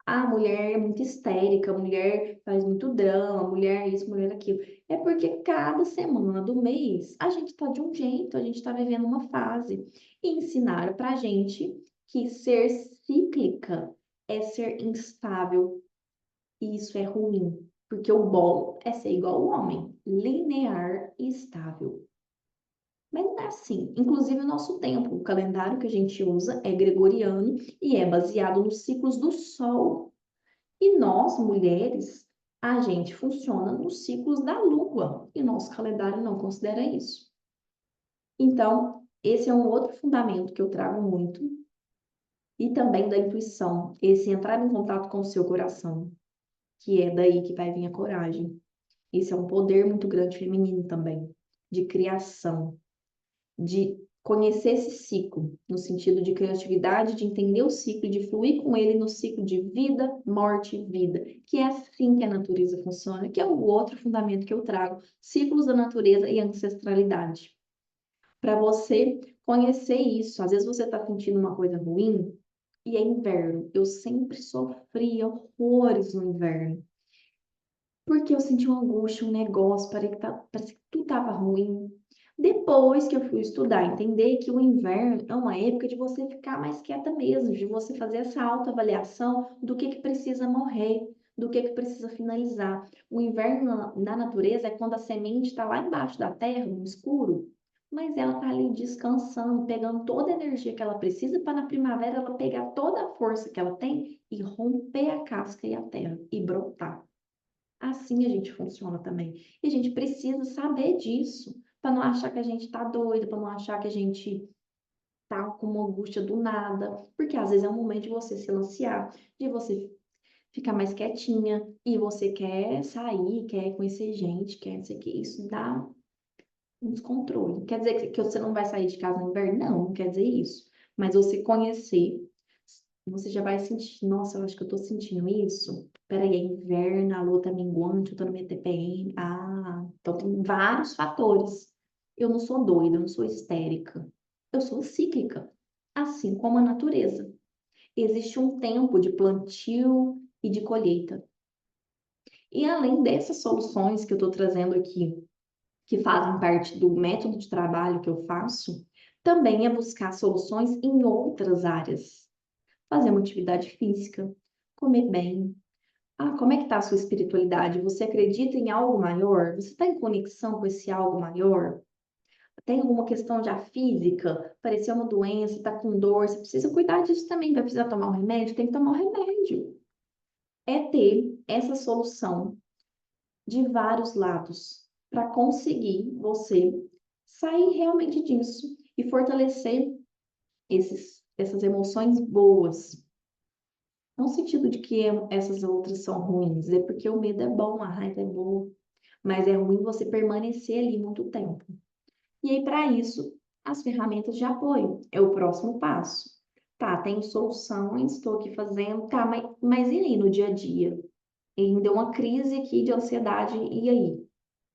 A: A mulher é muito histérica, a mulher faz muito drama, a mulher isso, a mulher aquilo. É porque cada semana do mês a gente está de um jeito, a gente está vivendo uma fase. E ensinaram pra gente que ser cíclica é ser instável. E isso é ruim, porque o bom é ser igual ao homem, linear e estável. Mas não é assim. Inclusive, o nosso tempo, o calendário que a gente usa é gregoriano e é baseado nos ciclos do Sol. E nós, mulheres, a gente funciona nos ciclos da Lua e o nosso calendário não considera isso. Então, esse é um outro fundamento que eu trago muito, e também da intuição, esse entrar em contato com o seu coração, que é daí que vai vir a coragem. Esse é um poder muito grande feminino também, de criação, de conhecer esse ciclo, no sentido de criatividade, de entender o ciclo, de fluir com ele no ciclo de vida, morte e vida, que é assim que a natureza funciona, que é o outro fundamento que eu trago, ciclos da natureza e ancestralidade. Para você conhecer isso, às vezes você está sentindo uma coisa ruim, e é inverno. Eu sempre sofria horrores no inverno. Porque eu senti uma angústia, um negócio, parecia que tudo estava ruim. Depois que eu fui estudar, entender que o inverno é uma época de você ficar mais quieta mesmo, de você fazer essa autoavaliação do que precisa morrer, do que precisa finalizar. O inverno na natureza é quando a semente está lá embaixo da terra, no escuro, mas ela está ali descansando, pegando toda a energia que ela precisa para na primavera ela pegar toda a força que ela tem e romper a casca e a terra e brotar. Assim a gente funciona também. E a gente precisa saber disso, para não achar que a gente tá doida, para não achar que a gente tá com uma angústia do nada, porque às vezes é um momento de você se lancear, de você ficar mais quietinha e você quer sair, quer conhecer gente, quer não sei o que, isso dá um descontrole. Quer dizer que você não vai sair de casa no inverno? Não, não quer dizer isso. Mas você conhecer, você já vai sentir, nossa, eu acho que eu tô sentindo isso. Peraí, é inverno, a lua tá minguante, eu tô no minha TPM. Ah, então tem vários fatores. Eu não sou doida, eu não sou histérica. Eu sou cíclica, assim como a natureza. Existe um tempo de plantio e de colheita. E além dessas soluções que eu estou trazendo aqui, que fazem parte do método de trabalho que eu faço, também é buscar soluções em outras áreas. Fazer uma atividade física, comer bem. Ah, como é que está a sua espiritualidade? Você acredita em algo maior? Você está em conexão com esse algo maior? Tem alguma questão já física? Pareceu uma doença, está com dor, você precisa cuidar disso também. Vai precisar tomar um remédio? Tem que tomar um remédio. É ter essa solução de vários lados para conseguir você sair realmente disso e fortalecer essas emoções boas. Não no sentido de que essas outras são ruins, é porque o medo é bom, a raiva é boa, mas é ruim você permanecer ali muito tempo. E aí, para isso, as ferramentas de apoio é o próximo passo. Tá, tenho soluções, estou aqui fazendo, tá, mas e aí no dia a dia? E me deu uma crise aqui de ansiedade, e aí?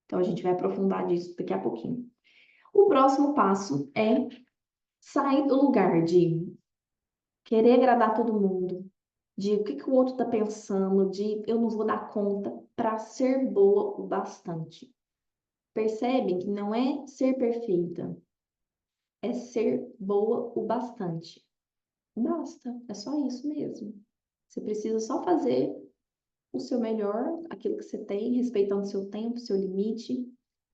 A: Então, a gente vai aprofundar disso daqui a pouquinho. O próximo passo é sair do lugar de querer agradar todo mundo, de o que que o outro está pensando, de eu não vou dar conta, para ser boa o bastante. Percebem que não é ser perfeita, é ser boa o bastante. Basta, é só isso mesmo. Você precisa só fazer o seu melhor, aquilo que você tem, respeitando o seu tempo, seu limite,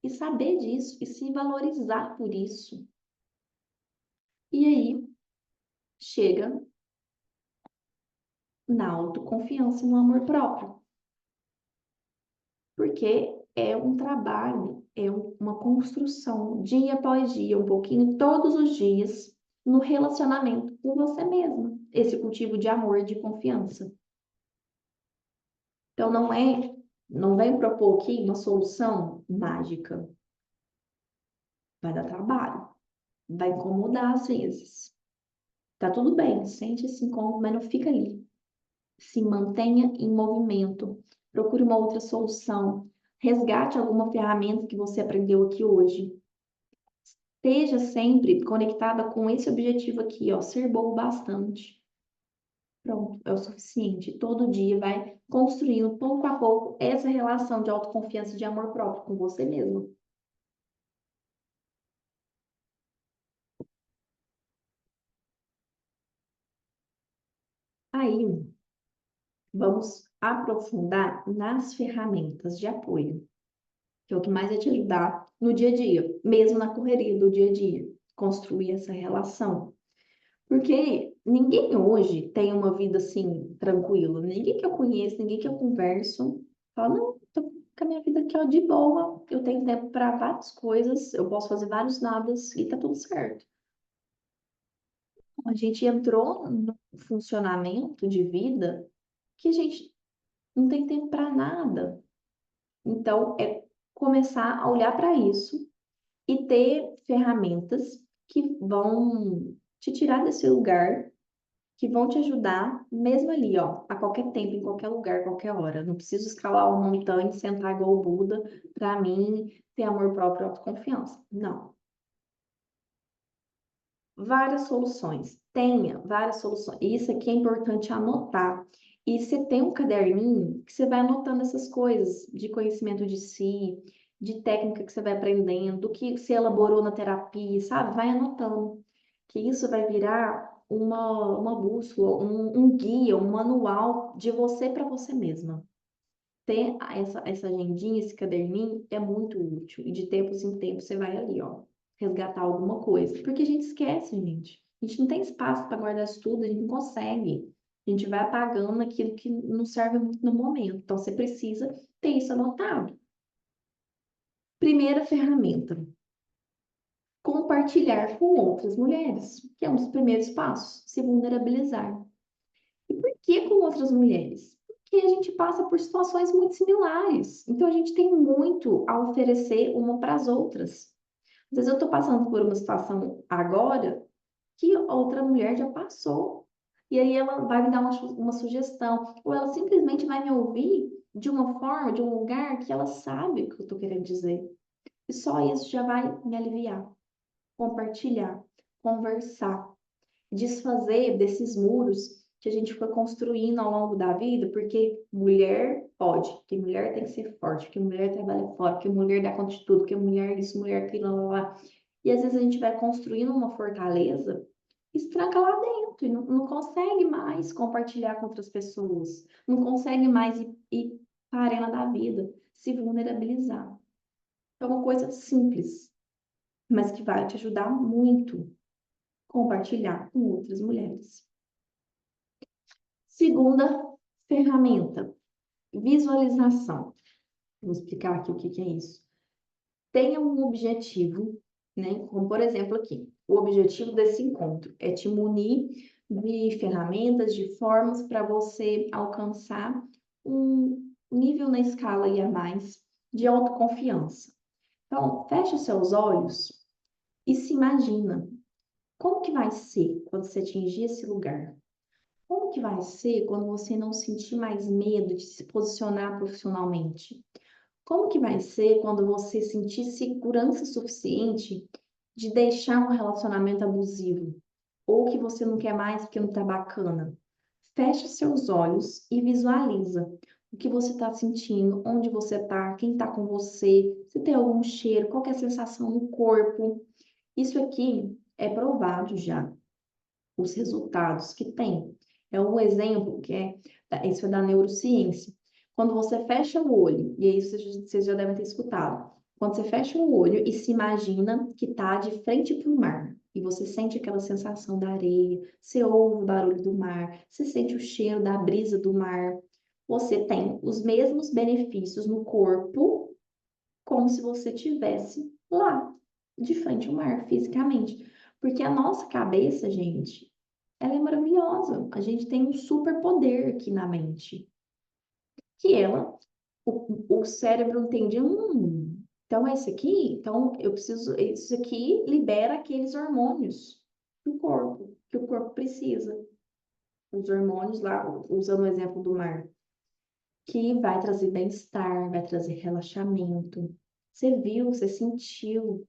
A: e saber disso e se valorizar por isso. E aí chega na autoconfiança e no amor próprio, porque é um trabalho, é uma construção, dia após dia, um pouquinho todos os dias, no relacionamento com você mesma, esse cultivo de amor e de confiança. Então não vem propor aqui uma solução mágica, vai dar trabalho, vai incomodar às vezes. Tá tudo bem, sente esse incômodo, mas não fica ali. Se mantenha em movimento, procure uma outra solução, resgate alguma ferramenta que você aprendeu aqui hoje. Esteja sempre conectada com esse objetivo aqui, ó, ser bom bastante. Pronto, é o suficiente. Todo dia vai construindo pouco a pouco essa relação de autoconfiança e de amor próprio com você mesmo. Aí, vamos aprofundar nas ferramentas de apoio, que é o que mais vai te ajudar no dia a dia, mesmo na correria do dia a dia, construir essa relação. Porque ninguém hoje tem uma vida assim, tranquila. Ninguém que eu conheço, ninguém que eu converso, fala, não, tô com a minha vida aqui, ó, de boa, eu tenho tempo para várias coisas, eu posso fazer vários nadas e tá tudo certo. A gente entrou no funcionamento de vida que a gente não tem tempo para nada. Então, é começar a olhar para isso e ter ferramentas que vão te tirar desse lugar, que vão te ajudar, mesmo ali, ó, a qualquer tempo, em qualquer lugar, qualquer hora. Não preciso escalar uma montanha e sentar igual o Buda para mim ter amor próprio e autoconfiança. Não. várias soluções. Tenha várias soluções. Isso aqui é importante anotar. E você tem um caderninho que você vai anotando essas coisas de conhecimento de si, de técnica que você vai aprendendo, do que você elaborou na terapia, sabe? Vai anotando. Que isso vai virar uma bússola, um guia, um manual de você para você mesma. Ter essa agendinha, esse caderninho é muito útil. E de tempos em tempos você vai ali, ó, resgatar alguma coisa. Porque a gente esquece, gente. A gente não tem espaço para guardar isso tudo, a gente não consegue. A gente vai apagando aquilo que não serve muito no momento. Então você precisa ter isso anotado. Primeira ferramenta: compartilhar com outras mulheres, que é um dos primeiros passos, se vulnerabilizar. E por que com outras mulheres? Porque a gente passa por situações muito similares. Então a gente tem muito a oferecer uma para as outras. Às vezes eu estou passando por uma situação agora que outra mulher já passou. E aí ela vai me dar uma sugestão, ou ela simplesmente vai me ouvir de uma forma, de um lugar que ela sabe o que eu estou querendo dizer. E só isso já vai me aliviar. Compartilhar, conversar, desfazer desses muros que a gente foi construindo ao longo da vida, porque mulher pode, porque mulher tem que ser forte, porque mulher trabalha fora, porque mulher dá conta de tudo, porque mulher isso, mulher aquilo, lá, lá, lá. E às vezes a gente vai construindo uma fortaleza, estranca lá dentro, e não consegue mais compartilhar com outras pessoas, não consegue mais ir para a arena da vida, se vulnerabilizar. É uma coisa simples, mas que vai te ajudar muito compartilhar com outras mulheres. Segunda ferramenta, visualização. Vou explicar aqui o que é isso. Tenha um objetivo, né? Como por exemplo aqui, o objetivo desse encontro é te munir de ferramentas, de formas para você alcançar um nível na escala e a mais de autoconfiança. Então, feche os seus olhos e se imagina como que vai ser quando você atingir esse lugar. Como que vai ser quando você não sentir mais medo de se posicionar profissionalmente? Como que vai ser quando você sentir segurança suficiente de deixar um relacionamento abusivo? Ou que você não quer mais porque não tá bacana? Feche seus olhos e visualiza o que você está sentindo, onde você está, quem está com você, se tem algum cheiro, qual que é a sensação no corpo. Isso aqui é provado já os resultados que tem. É um exemplo que isso é da neurociência. Quando você fecha o olho, e aí vocês já devem ter escutado, quando você fecha o olho e se imagina que está de frente para o mar, e você sente aquela sensação da areia, você ouve o barulho do mar, você sente o cheiro da brisa do mar, você tem os mesmos benefícios no corpo, como se você tivesse lá, de frente ao mar, fisicamente. Porque a nossa cabeça, gente, ela é maravilhosa. A gente tem um superpoder aqui na mente. Que o cérebro entende, então é isso aqui, então eu preciso, isso aqui libera aqueles hormônios que o corpo precisa. Os hormônios lá, usando o exemplo do mar, que vai trazer bem-estar, vai trazer relaxamento. Você viu, você sentiu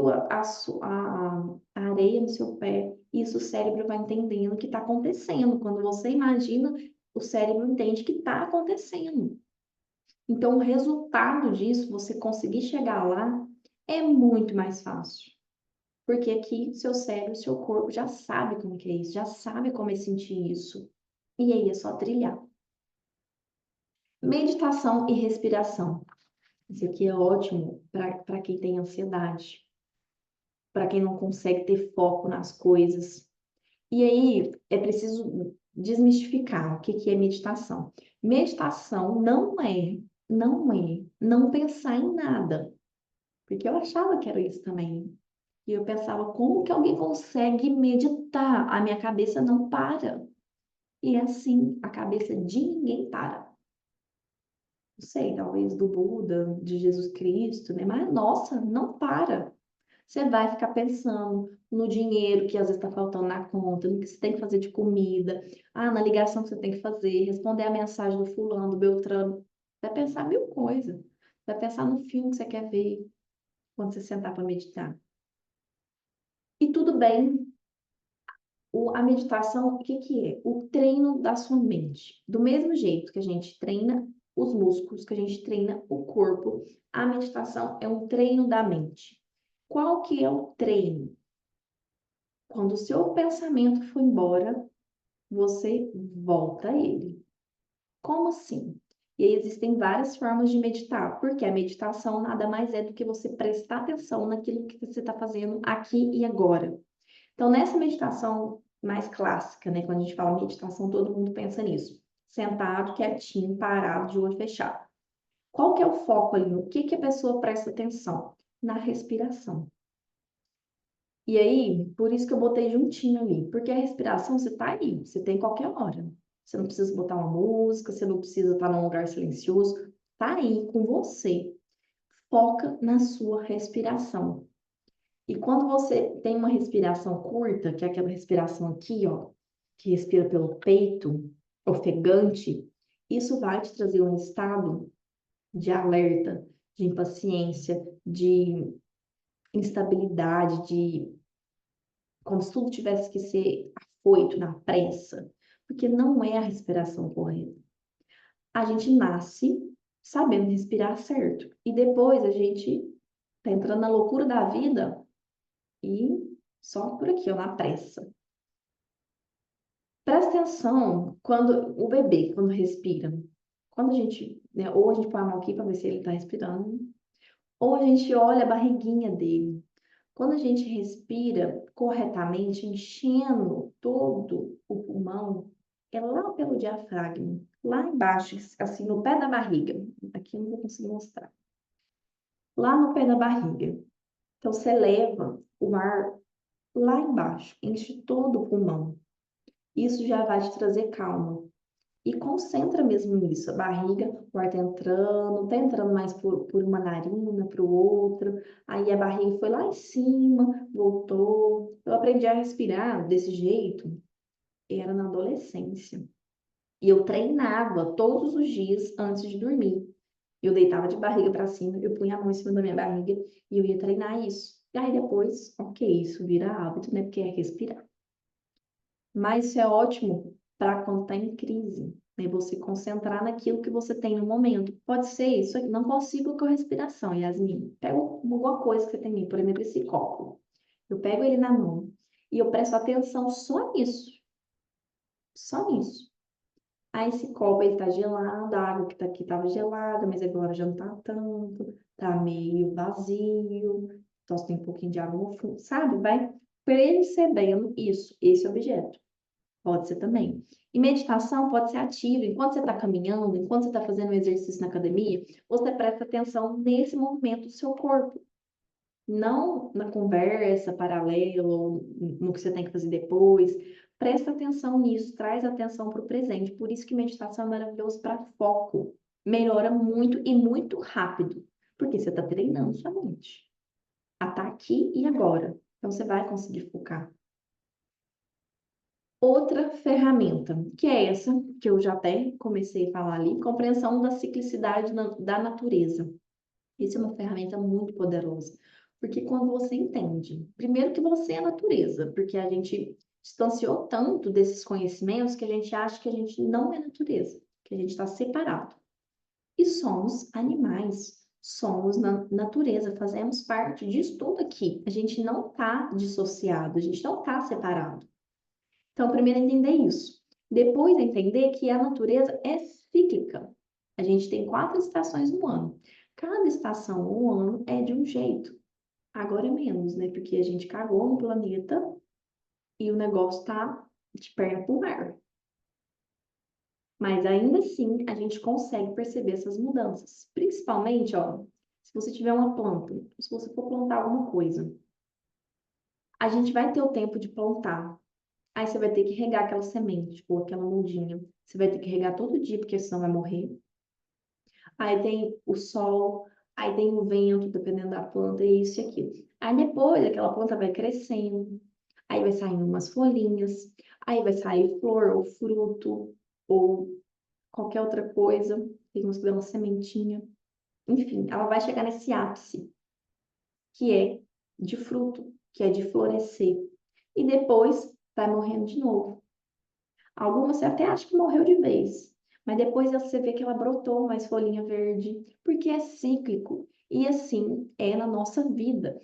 A: a areia no seu pé, e isso o cérebro vai entendendo o que está acontecendo. Quando você imagina, o cérebro entende que está acontecendo. Então, o resultado disso, você conseguir chegar lá, é muito mais fácil. Porque aqui, seu cérebro, seu corpo já sabe como que é isso, já sabe como é sentir isso. E aí é só trilhar. Meditação e respiração. Isso aqui é ótimo para quem tem ansiedade, para quem não consegue ter foco nas coisas. E aí é preciso desmistificar o que que é meditação. Meditação não pensar em nada, porque eu achava que era isso também. E eu pensava, como que alguém consegue meditar? A minha cabeça não para. E é assim, a cabeça de ninguém para. Não sei, talvez do Buda, de Jesus Cristo, né? Mas nossa, não para. Você vai ficar pensando no dinheiro que às vezes está faltando na conta, no que você tem que fazer de comida, na ligação que você tem que fazer, responder a mensagem do fulano, do Beltrano. Vai pensar mil coisas. Vai pensar no filme que você quer ver quando você sentar para meditar. E tudo bem, a meditação, o que que é? O treino da sua mente. Do mesmo jeito que a gente treina os músculos, que a gente treina o corpo, a meditação é um treino da mente. Qual que é o treino? Quando o seu pensamento for embora, você volta a ele. Como assim? E aí existem várias formas de meditar, porque a meditação nada mais é do que você prestar atenção naquilo que você está fazendo aqui e agora. Então, nessa meditação mais clássica, né, quando a gente fala meditação, todo mundo pensa nisso. Sentado, quietinho, parado, de olho fechado. Qual que é o foco ali? No que a pessoa presta atenção? Na respiração. E aí, por isso que eu botei juntinho ali, porque a respiração você tá aí, você tem qualquer hora. Você não precisa botar uma música, você não precisa estar num lugar silencioso, tá aí com você. Foca na sua respiração. E quando você tem uma respiração curta, que é aquela respiração aqui, ó, que respira pelo peito, ofegante, isso vai te trazer um estado de alerta, de impaciência, de instabilidade, de como se tudo tivesse que ser afoito na pressa, porque não é a respiração correta. A gente nasce sabendo respirar certo e depois a gente tá entrando na loucura da vida e só por aqui, ó, na pressa. Presta atenção quando o bebê, quando respira. Quando a gente, né, ou a gente põe a mão aqui para ver se ele está respirando, ou a gente olha a barriguinha dele. Quando a gente respira corretamente, enchendo todo o pulmão, é lá pelo diafragma, lá embaixo, assim, no pé da barriga. Aqui eu não vou conseguir mostrar. Lá no pé da barriga. Então, você leva o ar lá embaixo, enche todo o pulmão. Isso já vai te trazer calma. E concentra mesmo nisso, a barriga, o ar tá entrando mais por uma narina, para o outro, aí a barriga foi lá em cima, voltou. Eu aprendi a respirar desse jeito, era na adolescência. E eu treinava todos os dias antes de dormir. Eu deitava de barriga para cima, eu punha a mão em cima da minha barriga e eu ia treinar isso. E aí depois, ok, isso vira hábito, né? Porque é respirar. Mas isso é ótimo para quando está em crise, né? Você concentrar naquilo que você tem no momento. Pode ser isso aqui, não consigo com a respiração, Yasmin. Pega alguma coisa que você tem aí, por exemplo, esse copo. Eu pego ele na mão e eu presto atenção só nisso, só nisso. Aí esse copo ele tá gelado, a água que tá aqui estava gelada, mas agora já não tá tanto, tá meio vazio, então tem um pouquinho de água no fundo, sabe? Vai percebendo isso, esse objeto. Pode ser também. E meditação pode ser ativa. Enquanto você está caminhando, enquanto você está fazendo um exercício na academia, você presta atenção nesse movimento do seu corpo. Não na conversa paralela ou no que você tem que fazer depois. Presta atenção nisso, traz atenção para o presente. Por isso que meditação é maravilhoso para foco. Melhora muito e muito rápido. Porque você está treinando sua mente. A estar aqui e agora. Então você vai conseguir focar. Outra ferramenta, que é essa, que eu já até comecei a falar ali, compreensão da ciclicidade da natureza. Isso é uma ferramenta muito poderosa, porque quando você entende, primeiro que você é natureza, porque a gente distanciou tanto desses conhecimentos que a gente acha que a gente não é natureza, que a gente está separado. E somos animais, somos na natureza, fazemos parte disso tudo aqui. A gente não está dissociado, a gente não está separado. Então, primeiro entender isso. Depois entender que a natureza é cíclica. A gente tem 4 estações no ano. Cada estação no ano é de um jeito. Agora é menos, né? Porque a gente cagou no planeta e o negócio tá de perna pro ar. Mas ainda assim, a gente consegue perceber essas mudanças. Principalmente, ó, se você tiver uma planta, se você for plantar alguma coisa, a gente vai ter o tempo de plantar. Aí você vai ter que regar aquela semente ou aquela mudinha. Você vai ter que regar todo dia, porque senão vai morrer. Aí tem o sol, aí tem o vento, dependendo da planta, e isso e aquilo. Aí depois aquela planta vai crescendo, aí vai saindo umas folhinhas, aí vai sair flor ou fruto, ou qualquer outra coisa. Tem uns que dão uma sementinha. Enfim, ela vai chegar nesse ápice, que é de fruto. que é de florescer. E depois vai morrendo de novo. Algumas você até acha que morreu de vez, mas depois você vê que ela brotou mais folhinha verde, porque é cíclico. E assim é na nossa vida.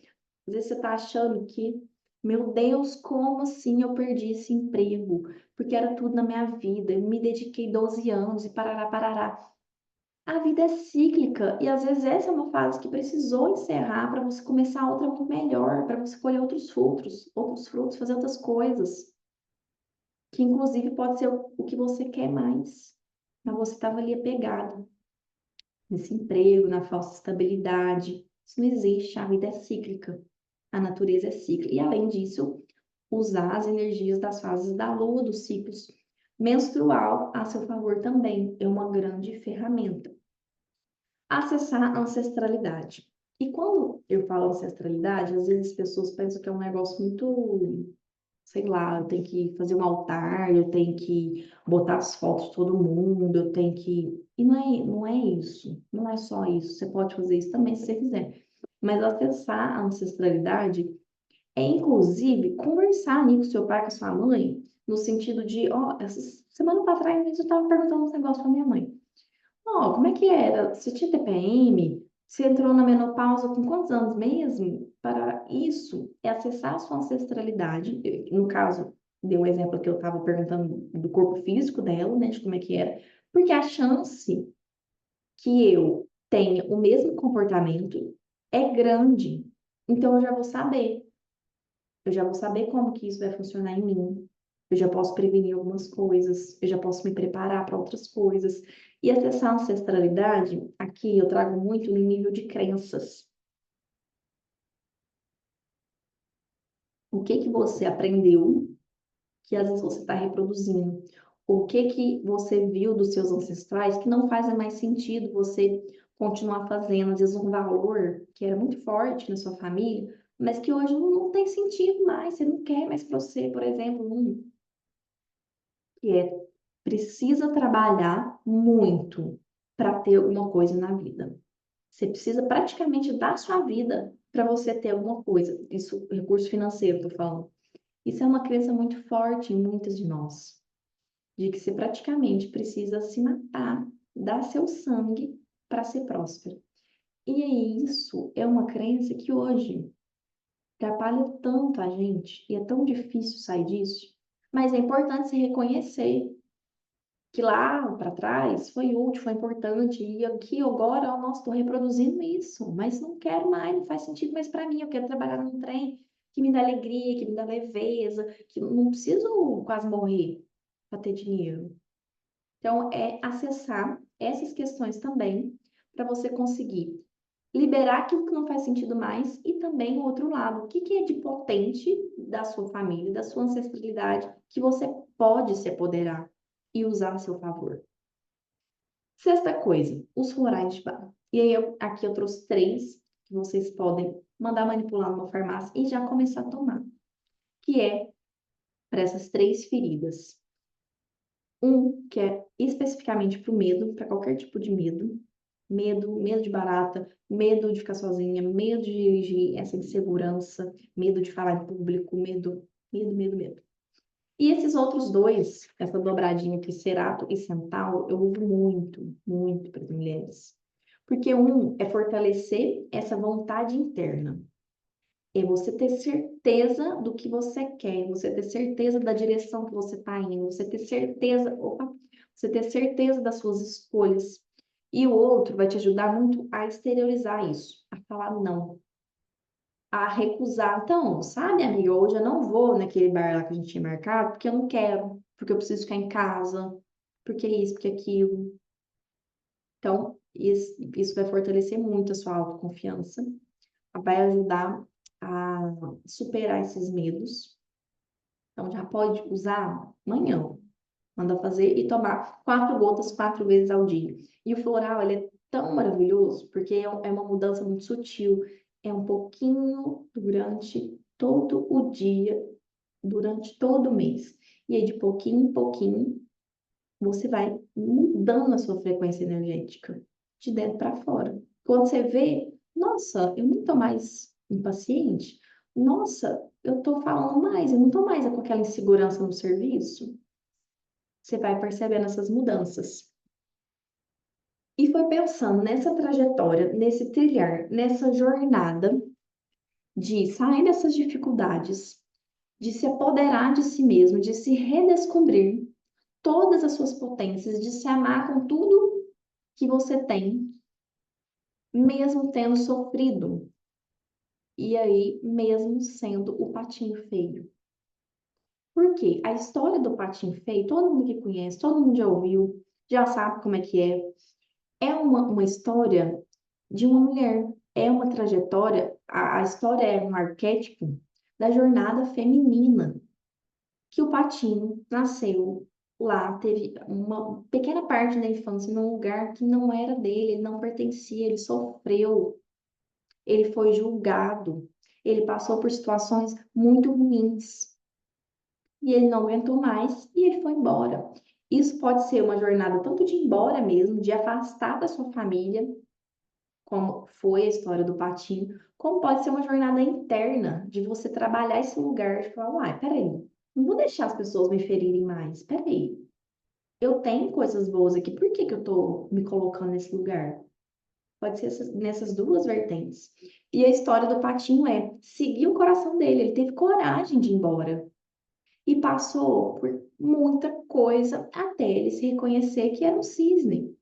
A: Às vezes você está achando que, meu Deus, como assim eu perdi esse emprego? Porque era tudo na minha vida, eu me dediquei 12 anos e parará, parará. A vida é cíclica e às vezes essa é uma fase que precisou encerrar para você começar outra muito melhor, para você colher outros frutos, fazer outras coisas, que inclusive pode ser o que você quer mais. Mas você estava ali apegado nesse emprego, na falsa estabilidade. Isso não existe, a vida é cíclica, a natureza é cíclica. E além disso, usar as energias das fases da lua, dos ciclos menstrual a seu favor também é uma grande ferramenta. Acessar a ancestralidade. E quando eu falo ancestralidade, às vezes as pessoas pensam que é um negócio muito, sei lá, eu tenho que fazer um altar, eu tenho que botar as fotos de todo mundo, eu tenho que. E não é isso, não é só isso. Você pode fazer isso também se você quiser. Mas acessar a ancestralidade é, inclusive, conversar ali com seu pai, com a sua mãe, no sentido de, ó, essa semana para trás eu estava perguntando um negócio para minha mãe. Ó, como é que era? Você tinha TPM? Você entrou na menopausa com quantos anos mesmo? Para isso, é acessar a sua ancestralidade. No caso, deu um exemplo que eu estava perguntando do corpo físico dela, né, de como é que era, porque a chance que eu tenha o mesmo comportamento é grande. Então, eu já vou saber. Eu já vou saber como que isso vai funcionar em mim. Eu já posso prevenir algumas coisas, eu já posso me preparar para outras coisas. E acessar a ancestralidade, aqui eu trago muito no nível de crenças. O que que você aprendeu que às vezes você está reproduzindo? O que que você viu dos seus ancestrais que não faz mais sentido você continuar fazendo? Às vezes um valor que era muito forte na sua família, mas que hoje não tem sentido mais, você não quer mais para você, por exemplo, que é precisa trabalhar muito para ter alguma coisa na vida. Você precisa praticamente dar sua vida para você ter alguma coisa. Isso, recurso financeiro, tô falando. Isso é uma crença muito forte em muitas de nós, de que você praticamente precisa se matar, dar seu sangue para ser próspero. E isso é uma crença que hoje atrapalha tanto a gente e é tão difícil sair disso. Mas é importante se reconhecer que lá para trás foi útil, foi importante, e aqui agora, ó, nossa, estou reproduzindo isso, mas não quero mais, não faz sentido mais para mim, eu quero trabalhar num trem que me dá alegria, que me dá leveza, que não preciso quase morrer para ter dinheiro. Então, é acessar essas questões também para você conseguir liberar aquilo que não faz sentido mais e também o outro lado, o que que é de potente da sua família, da sua ancestralidade, que você pode se apoderar e usar a seu favor. Sexta coisa, os florais de bar. E aí, aqui eu trouxe três que vocês podem mandar manipular numa farmácia e já começar a tomar, que é para essas três feridas. Um, que é especificamente para o medo, para qualquer tipo de medo. Medo de barata, medo de ficar sozinha, medo de dirigir, essa insegurança, medo de falar em público, medo. E esses outros dois, essa dobradinha entre Cerato e Centauro, eu uso muito para as mulheres. Porque um é fortalecer essa vontade interna. É você ter certeza do que você quer, você ter certeza da direção que você está indo, você ter certeza das suas escolhas. E o outro vai te ajudar muito a exteriorizar isso, a falar não, a recusar. Então, sabe, amiga, hoje eu não vou naquele bar lá que a gente tinha marcado, porque eu não quero, porque eu preciso ficar em casa, porque isso, porque aquilo. Então, isso vai fortalecer muito a sua autoconfiança, vai ajudar a superar esses medos. Então, já pode usar amanhã, manda fazer e tomar 4 gotas 4 vezes ao dia. E o floral, ele é tão maravilhoso, porque é uma mudança muito sutil. É um pouquinho durante todo o dia, durante todo o mês. E aí, de pouquinho em pouquinho, você vai mudando a sua frequência energética, de dentro para fora. Quando você vê, nossa, eu nem tô mais impaciente, Nossa, eu tô falando mais, eu não tô mais com aquela insegurança no serviço. Você vai percebendo essas mudanças. E foi pensando nessa trajetória, nesse trilhar, nessa jornada de sair dessas dificuldades, de se apoderar de si mesmo, de se redescobrir todas as suas potências, de se amar com tudo que você tem, mesmo tendo sofrido. E aí, mesmo sendo o patinho feio. Por quê? A história do patinho feio, todo mundo que conhece, todo mundo já ouviu, já sabe como é que é. É uma história de uma mulher, é uma trajetória, a história é um arquétipo da jornada feminina, que o patinho nasceu lá, teve uma pequena parte da infância num lugar que não era dele, ele não pertencia, ele sofreu, ele foi julgado, ele passou por situações muito ruins e ele não aguentou mais e ele foi embora. Isso pode ser uma jornada tanto de ir embora mesmo, de afastar da sua família, como foi a história do patinho, como pode ser uma jornada interna de você trabalhar esse lugar de falar, uai, peraí, não vou deixar as pessoas me ferirem mais, peraí, eu tenho coisas boas aqui, por que que eu tô me colocando nesse lugar? Pode ser nessas duas vertentes. E a história do patinho é seguir o coração dele, ele teve coragem de ir embora e passou por muita coisa até ele se reconhecer que era um cisne.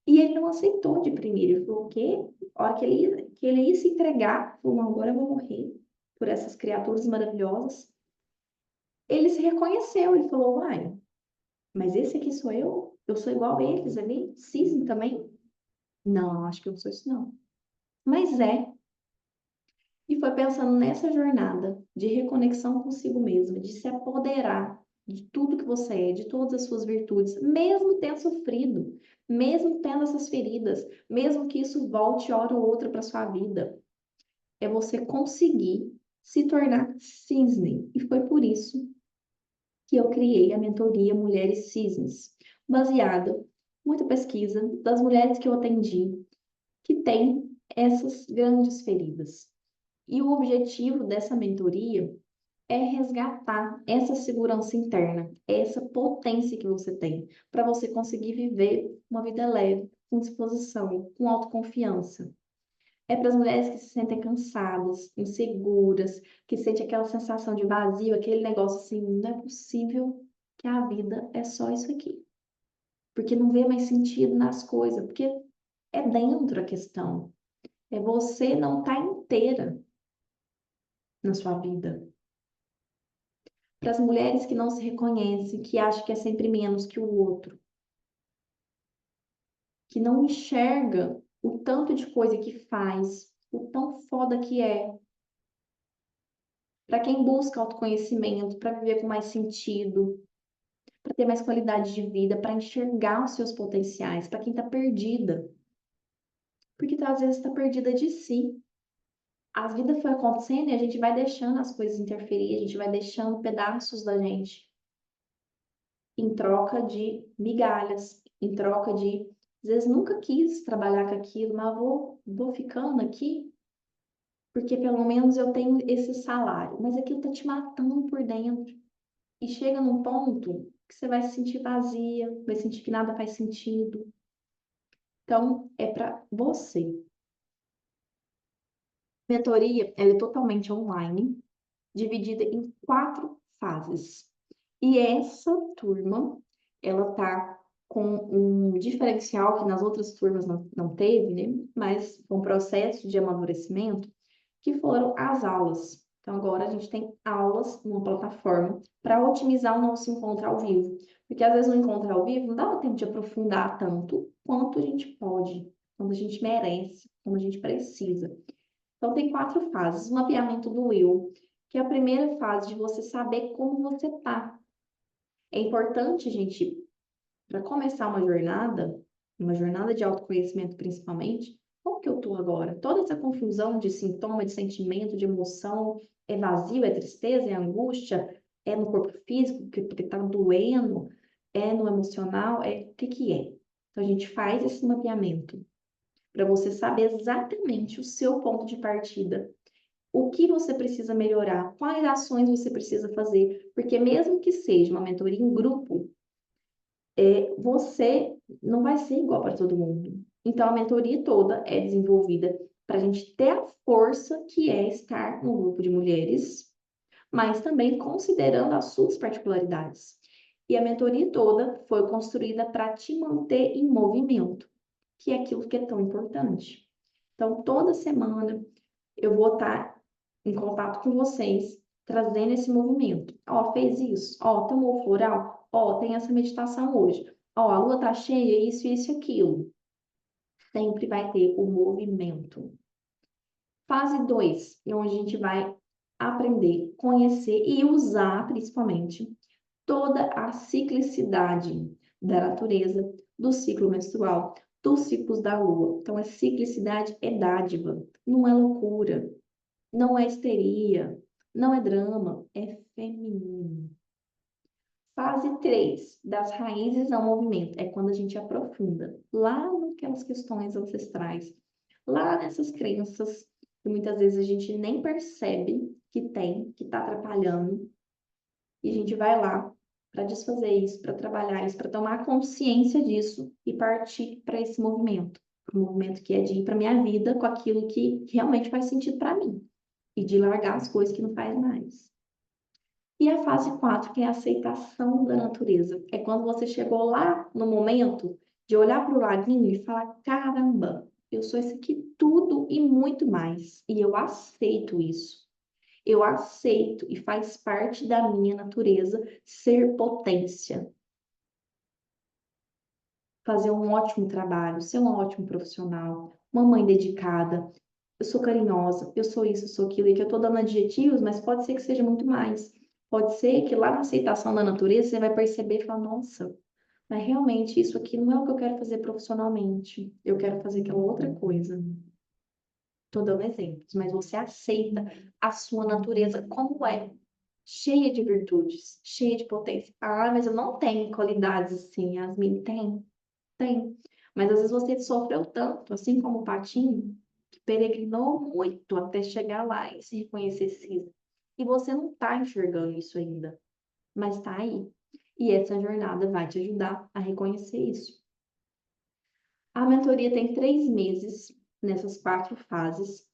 A: E ele não aceitou de primeiro. Ele falou o quê? A hora que ele ia se entregar, falou, não, agora eu vou morrer por essas criaturas maravilhosas. Ele se reconheceu, ele falou, uai, mas esse aqui sou eu? Eu sou igual a eles ali? Cisne também? Não, acho que eu não sou isso não. Mas é. E foi pensando nessa jornada de reconexão consigo mesma, de se apoderar de tudo que você é, de todas as suas virtudes, mesmo tendo sofrido, mesmo tendo essas feridas, mesmo que isso volte hora ou outra para sua vida. É você conseguir se tornar cisne. E foi por isso que eu criei a mentoria Mulheres Cisnes, baseada muita pesquisa das mulheres que eu atendi que têm essas grandes feridas. E o objetivo dessa mentoria é resgatar essa segurança interna, essa potência que você tem, para você conseguir viver uma vida leve, com disposição, com autoconfiança. É para as mulheres que se sentem cansadas, inseguras, que sentem aquela sensação de vazio, aquele negócio assim, não é possível que a vida é só isso aqui. Porque não vê mais sentido nas coisas, porque é dentro a questão. É você não estar inteira na sua vida. Para as mulheres que não se reconhecem, que acham que é sempre menos que o outro, que não enxerga o tanto de coisa que faz, o tão foda que é. Para quem busca autoconhecimento, para viver com mais sentido, para ter mais qualidade de vida, para enxergar os seus potenciais, para quem está perdida. Porque às vezes está perdida de si. A vida foi acontecendo e a gente vai deixando as coisas interferir, a gente vai deixando pedaços da gente em troca de migalhas, em troca de, às vezes nunca quis trabalhar com aquilo, mas vou ficando aqui porque pelo menos eu tenho esse salário, mas aquilo tá te matando por dentro. E chega num ponto que você vai se sentir vazia, vai sentir que nada faz sentido. Então, é para você. Mentoria, ela é totalmente online, dividida em 4 fases. E essa turma, ela tá com um diferencial que nas outras turmas não teve, né? Mas um processo de amadurecimento, que foram as aulas. Então, agora a gente tem aulas numa plataforma para otimizar o nosso encontro ao vivo. Porque às vezes o encontro ao vivo não dá tempo de aprofundar tanto quanto a gente pode, quanto a gente merece, como a gente precisa. Então, tem 4 fases. O mapeamento do eu, que é a primeira fase de você saber como você tá. É importante, gente, para começar uma jornada de autoconhecimento principalmente, como que eu tô agora? Toda essa confusão de sintoma, de sentimento, de emoção, é vazio, é tristeza, é angústia, é no corpo físico, porque tá doendo, é no emocional, o que que é? Então, a gente faz esse mapeamento para você saber exatamente o seu ponto de partida O que você precisa melhorar? Quais ações você precisa fazer? Porque mesmo que seja uma mentoria em grupo, você não vai ser igual para todo mundo. Então, a mentoria toda é desenvolvida para a gente ter a força que é estar num grupo de mulheres, mas também considerando as suas particularidades. E a mentoria toda foi construída para te manter em movimento, que é aquilo que é tão importante. Então, toda semana eu vou estar em contato com vocês, trazendo esse movimento. Ó, fez isso. Ó, tomou floral. Ó, tem essa meditação hoje. Ó, a lua tá cheia, isso e aquilo. Sempre vai ter o movimento. Fase 2, é onde a gente vai aprender, conhecer e usar, principalmente, toda a ciclicidade da natureza, do ciclo menstrual, dos ciclos da lua. Então, a ciclicidade é dádiva, não é loucura. Não é histeria, não é drama, é feminino. Fase 3 das raízes ao movimento, é quando a gente aprofunda lá naquelas questões ancestrais, lá nessas crenças que muitas vezes a gente nem percebe que tem, que está atrapalhando, e a gente vai lá para desfazer isso, para trabalhar isso, para tomar consciência disso e partir para esse movimento. O movimento que é de ir para minha vida com aquilo que realmente faz sentido para mim e de largar as coisas que não faz mais. E a fase 4 que é a aceitação da natureza. É quando você chegou lá no momento de olhar para o laguinho e falar: caramba, eu sou isso aqui tudo e muito mais. E eu aceito isso. Eu aceito e faz parte da minha natureza ser potência, fazer um ótimo trabalho, ser um ótimo profissional, uma mãe dedicada. Eu sou carinhosa, eu sou isso, eu sou aquilo, e que eu tô dando adjetivos, mas pode ser que seja muito mais. Pode ser que lá na aceitação da natureza você vai perceber e falar, nossa, mas realmente isso aqui não é o que eu quero fazer profissionalmente. Eu quero fazer aquela outra coisa. Tô dando exemplos, mas você aceita a sua natureza como é, cheia de virtudes, cheia de potência. Ah, mas eu não tenho qualidades assim, Yasmin. Tem. Mas às vezes você sofreu tanto, assim como o patinho, que peregrinou muito até chegar lá e se reconhecer cisne. E você não está enxergando isso ainda, mas está aí. E essa jornada vai te ajudar a reconhecer isso. A mentoria tem 3 meses nessas 4 fases,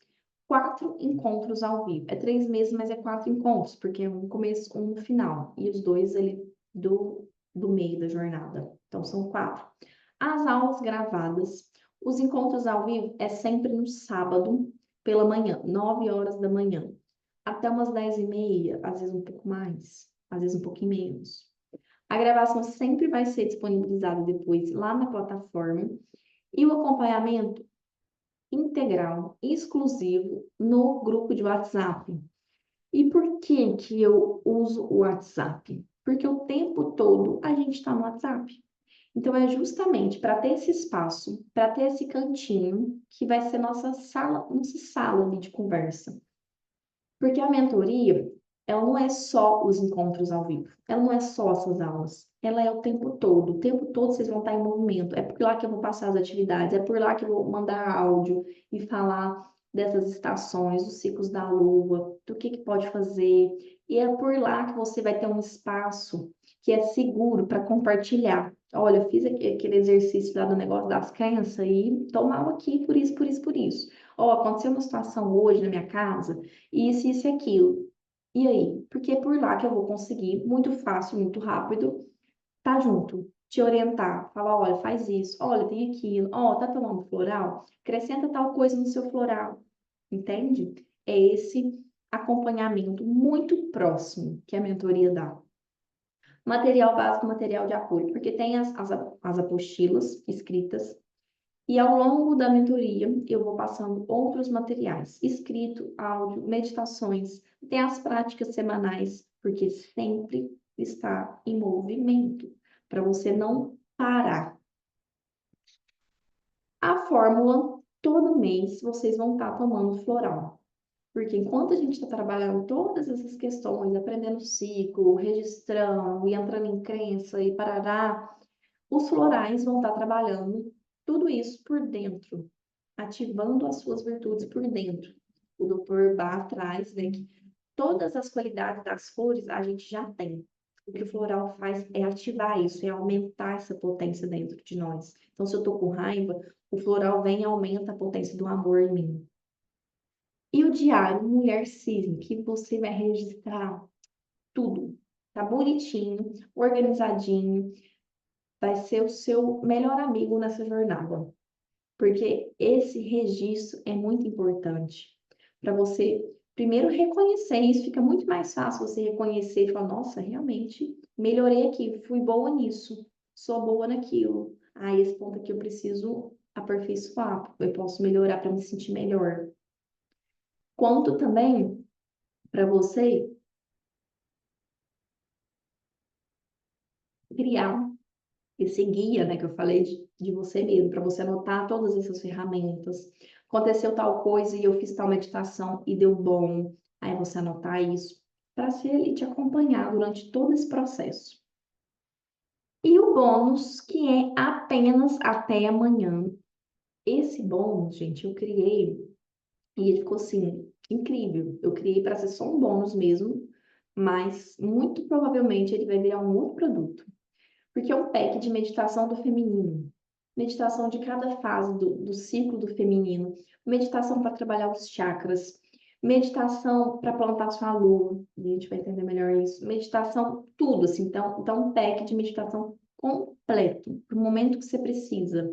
A: 4 encontros ao vivo. É 3 meses, mas é 4 encontros, porque é um no começo, um no final. E os dois ali do meio da jornada. Então, são 4. As aulas gravadas, os encontros ao vivo é sempre no sábado, pela manhã, 9 horas da manhã, até umas 10h30, às vezes um pouco mais, às vezes um pouquinho menos. A gravação sempre vai ser disponibilizada depois lá na plataforma e o acompanhamento integral, exclusivo, no grupo de WhatsApp. E por que que eu uso o WhatsApp? Porque o tempo todo a gente está no WhatsApp. Então, é justamente para ter esse espaço, para ter esse cantinho, que vai ser nossa sala ali de conversa. Porque a mentoria, ela não é só os encontros ao vivo, ela não é só essas aulas, ela é o tempo todo vocês vão estar em movimento, é por lá que eu vou passar as atividades, é por lá que eu vou mandar áudio e falar dessas estações, dos ciclos da lua, do que pode fazer, e é por lá que você vai ter um espaço que é seguro para compartilhar. Olha, eu fiz aquele exercício lá do negócio das crenças e tomava aqui por isso, por isso, por isso. Ó, aconteceu uma situação hoje na minha casa, isso e aquilo. E aí? Porque é por lá que eu vou conseguir, muito fácil, muito rápido, tá junto, te orientar, falar, olha, faz isso, olha, tem aquilo, ó, tá tomando floral? Acrescenta tal coisa no seu floral, entende? É esse acompanhamento muito próximo que a mentoria dá. Material básico, material de apoio, porque tem as apostilas escritas, e ao longo da mentoria, eu vou passando outros materiais, escrito, áudio, meditações, tem as práticas semanais, porque sempre está em movimento, para você não parar. A fórmula, todo mês, vocês vão estar tomando floral. Porque enquanto a gente está trabalhando todas essas questões, aprendendo ciclo, registrando e entrando em crença e parará, os florais vão estar trabalhando tudo isso por dentro, ativando as suas virtudes por dentro. o Dr. Bach traz, né, que todas as qualidades das cores a gente já tem. O que o floral faz é ativar isso, é aumentar essa potência dentro de nós. Então, se eu tô com raiva, o floral vem e aumenta a potência do amor em mim. E o diário Mulher Cisne, que você vai registrar tudo. Tá bonitinho, organizadinho, vai ser o seu melhor amigo nessa jornada. Porque esse registro é muito importante para você, primeiro, reconhecer isso. Fica muito mais fácil você reconhecer e falar: nossa, realmente melhorei aqui, fui boa nisso, sou boa naquilo. Ah, esse ponto aqui eu preciso aperfeiçoar, eu posso melhorar para me sentir melhor. Quanto também para você criar esse guia, né, que eu falei de você mesmo, para você anotar todas essas ferramentas. Aconteceu tal coisa e eu fiz tal meditação e deu bom. Aí você anotar isso para ser ele te acompanhar durante todo esse processo. E o bônus, que é apenas até amanhã. Esse bônus, gente, eu criei e ele ficou assim, incrível. Eu criei para ser só um bônus mesmo, mas muito provavelmente ele vai virar um outro produto. Porque é um pack de meditação do feminino. Meditação de cada fase do ciclo do feminino. Meditação para trabalhar os chakras. Meditação para plantar sua lua. A gente vai entender melhor isso. Meditação, tudo assim. Então um pack de meditação completo. Para o momento que você precisa.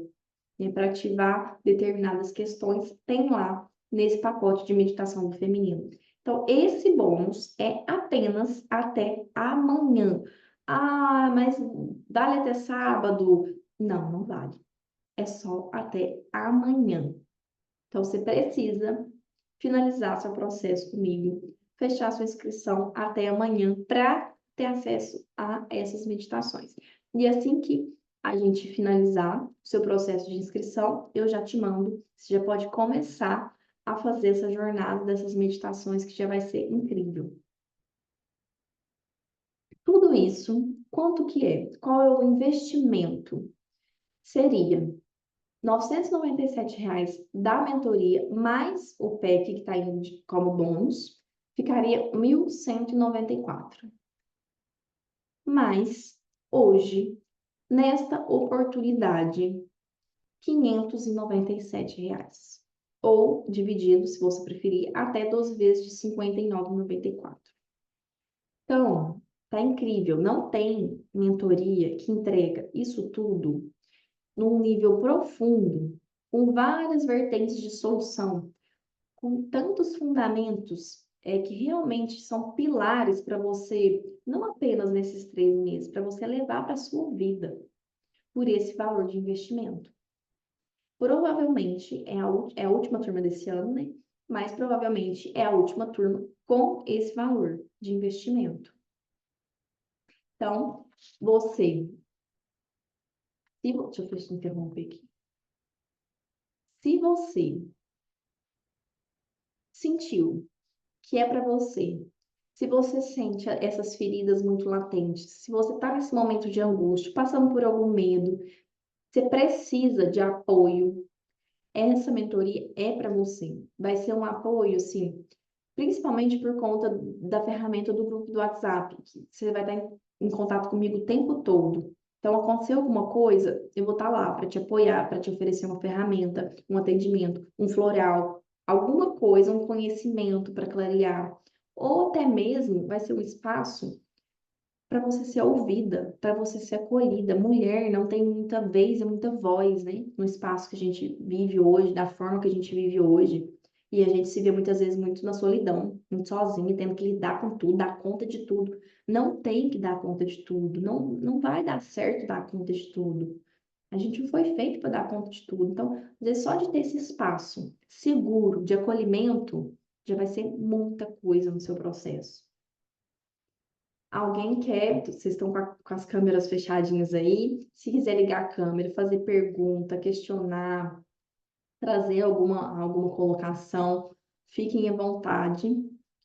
A: Né, para ativar determinadas questões, tem lá nesse pacote de meditação do feminino. Então, esse bônus é apenas até amanhã. Ah, mas vale até sábado? Não, não vale. É só até amanhã. Então, você precisa finalizar seu processo comigo, fechar sua inscrição até amanhã para ter acesso a essas meditações. E assim que a gente finalizar o seu processo de inscrição, eu já te mando, você já pode começar a fazer essa jornada dessas meditações que já vai ser incrível. Tudo isso, quanto que é? Qual é o investimento? Seria R$ 997 da mentoria, mais o PEC que está indo como bônus, ficaria 1.194. Mas, hoje, nesta oportunidade, R$ 597. Ou dividido, se você preferir, até 12 vezes de R$ 59,94. Então, tá incrível. Não tem mentoria que entrega isso tudo num nível profundo, com várias vertentes de solução, com tantos fundamentos que realmente são pilares para você, não apenas nesses 3 meses, para você levar para a sua vida por esse valor de investimento. Provavelmente é a última turma desse ano, né? Mas provavelmente é a última turma com esse valor de investimento. Então, deixa eu interromper aqui. Se você sentiu que é para você, se você sente essas feridas muito latentes, se você está nesse momento de angústia, passando por algum medo, você precisa de apoio, essa mentoria é para você. Vai ser um apoio, assim, principalmente por conta da ferramenta do grupo do WhatsApp, que você vai estar em contato comigo o tempo todo. Então, aconteceu alguma coisa, eu vou estar lá para te apoiar, para te oferecer uma ferramenta, um atendimento, um floral, alguma coisa, um conhecimento para clarear. Ou até mesmo vai ser um espaço para você ser ouvida, para você ser acolhida. Mulher não tem muita vez e muita voz, né? No espaço que a gente vive hoje, da forma que a gente vive hoje. E a gente se vê muitas vezes muito na solidão, muito sozinha, tendo que lidar com tudo, dar conta de tudo. Não tem que dar conta de tudo, não vai dar certo dar conta de tudo. A gente não foi feito para dar conta de tudo. Então, às vezes, só de ter esse espaço seguro, de acolhimento, já vai ser muita coisa no seu processo. Alguém quer, vocês estão com as câmeras fechadinhas aí, se quiser ligar a câmera, fazer pergunta, questionar, trazer alguma colocação, fiquem à vontade.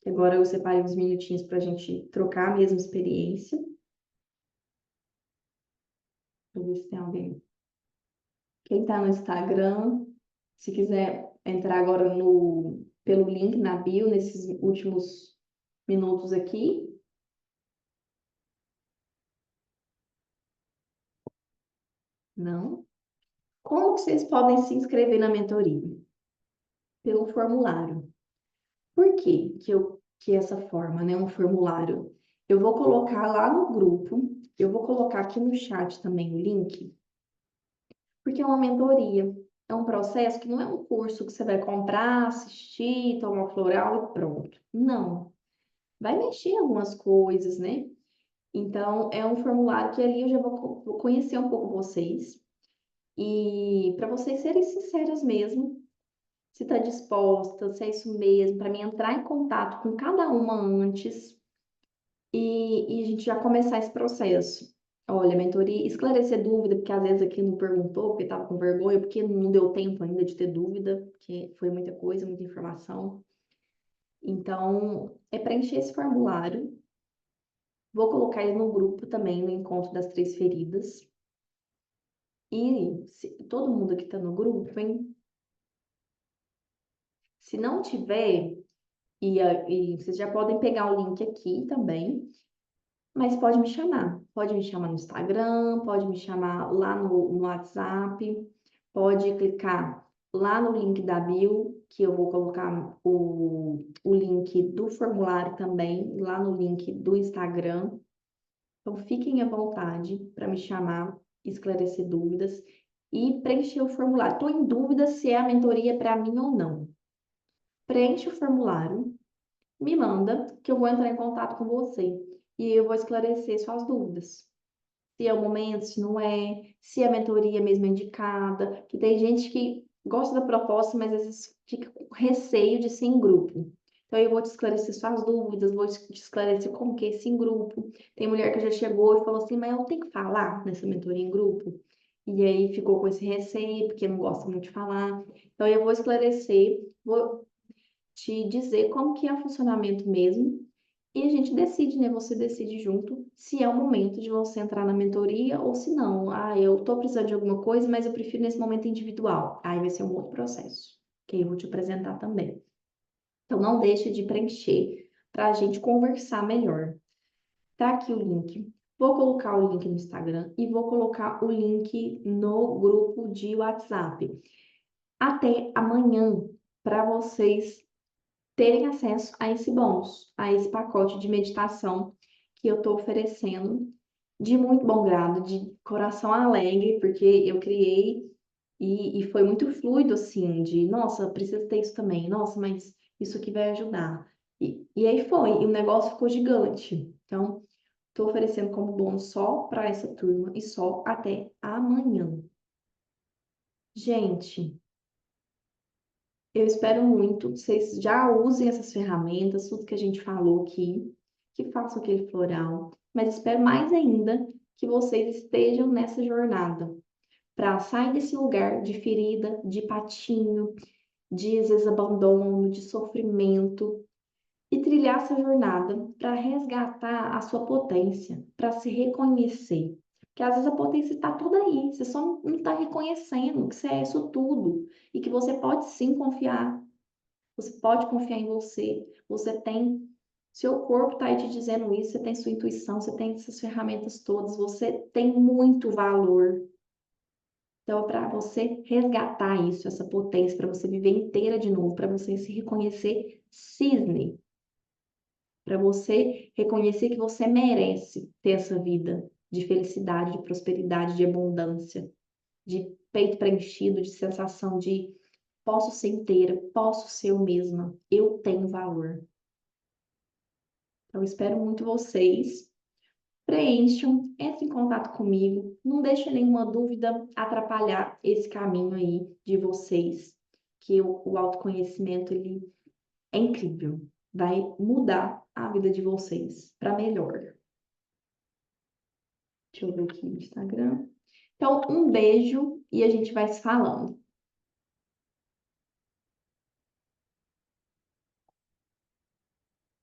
A: Agora eu separei uns minutinhos para a gente trocar a mesma experiência. Deixa eu ver se tem alguém. Quem está no Instagram, se quiser entrar agora pelo link na bio nesses últimos minutos aqui. Não? Como que vocês podem se inscrever na mentoria? Pelo formulário. Por que essa forma, né? Um formulário. Eu vou colocar lá no grupo, eu vou colocar aqui no chat também o link, porque é uma mentoria. É um processo que não é um curso que você vai comprar, assistir, tomar floral e pronto. Não. Vai mexer em algumas coisas, né? Então, é um formulário que ali eu já vou conhecer um pouco vocês. E para vocês serem sinceras mesmo, se está disposta, se é isso mesmo, para mim entrar em contato com cada uma antes e a gente já começar esse processo. Olha, mentoria, esclarecer dúvida, porque às vezes aqui não perguntou, porque estava com vergonha, porque não deu tempo ainda de ter dúvida, porque foi muita coisa, muita informação. Então, é preencher esse formulário. Vou colocar ele no grupo também, no Encontro das Três Feridas. E todo mundo aqui está no grupo, hein? Se não tiver, e vocês já podem pegar o link aqui também, mas pode me chamar no Instagram, pode me chamar lá no WhatsApp, pode clicar lá no link da bio, que eu vou colocar o link do formulário também, lá no link do Instagram. Então, fiquem à vontade para me chamar, esclarecer dúvidas e preencher o formulário. Estou em dúvida se é a mentoria para mim ou não. Preenche o formulário, me manda, que eu vou entrar em contato com você e eu vou esclarecer suas dúvidas. Se é o momento, se não é, se a mentoria mesmo é indicada, que tem gente que gosta da proposta, mas às vezes fica com receio de ser em grupo. Então, eu vou te esclarecer suas dúvidas, vou te esclarecer como que é esse em grupo. Tem mulher que já chegou e falou assim, mas eu tenho que falar nessa mentoria em grupo? E aí ficou com esse receio, porque não gosta muito de falar. Então, eu vou esclarecer, vou te dizer como que é o funcionamento mesmo, e a gente decide, né? Você decide junto se é o momento de você entrar na mentoria ou se não. Ah, eu tô precisando de alguma coisa, mas eu prefiro nesse momento individual. Aí vai ser um outro processo, que eu vou te apresentar também. Então, não deixe de preencher para a gente conversar melhor. Tá aqui o link. Vou colocar o link no Instagram e vou colocar o link no grupo de WhatsApp. Até amanhã, para vocês terem acesso a esse bônus, a esse pacote de meditação que eu estou oferecendo de muito bom grado, de coração alegre, porque eu criei e foi muito fluido, assim, de, nossa, preciso ter isso também, nossa, mas isso aqui vai ajudar. E aí foi, e o negócio ficou gigante. Então, estou oferecendo como bônus só para essa turma e só até amanhã. Gente, eu espero muito que vocês já usem essas ferramentas, tudo que a gente falou aqui, que façam aquele floral, mas espero mais ainda que vocês estejam nessa jornada para sair desse lugar de ferida, de patinho, de às vezes abandono, de sofrimento e trilhar essa jornada para resgatar a sua potência, para se reconhecer. Porque às vezes a potência está toda aí, você só não está reconhecendo que você é isso tudo e que você pode sim confiar. Você pode confiar em você. Você tem. Seu corpo está aí te dizendo isso, você tem sua intuição, você tem essas ferramentas todas, você tem muito valor. Então, é para você resgatar isso, essa potência, para você viver inteira de novo, para você se reconhecer cisne, para você reconhecer que você merece ter essa vida de felicidade, de prosperidade, de abundância, de peito preenchido, de sensação de posso ser inteira, posso ser eu mesma, eu tenho valor. Então, espero muito vocês. Preencham, entrem em contato comigo. Não deixe nenhuma dúvida atrapalhar esse caminho aí de vocês, que o autoconhecimento ele é incrível. Vai mudar a vida de vocês para melhor. Deixa eu ver aqui no Instagram. Então, um beijo e a gente vai se falando.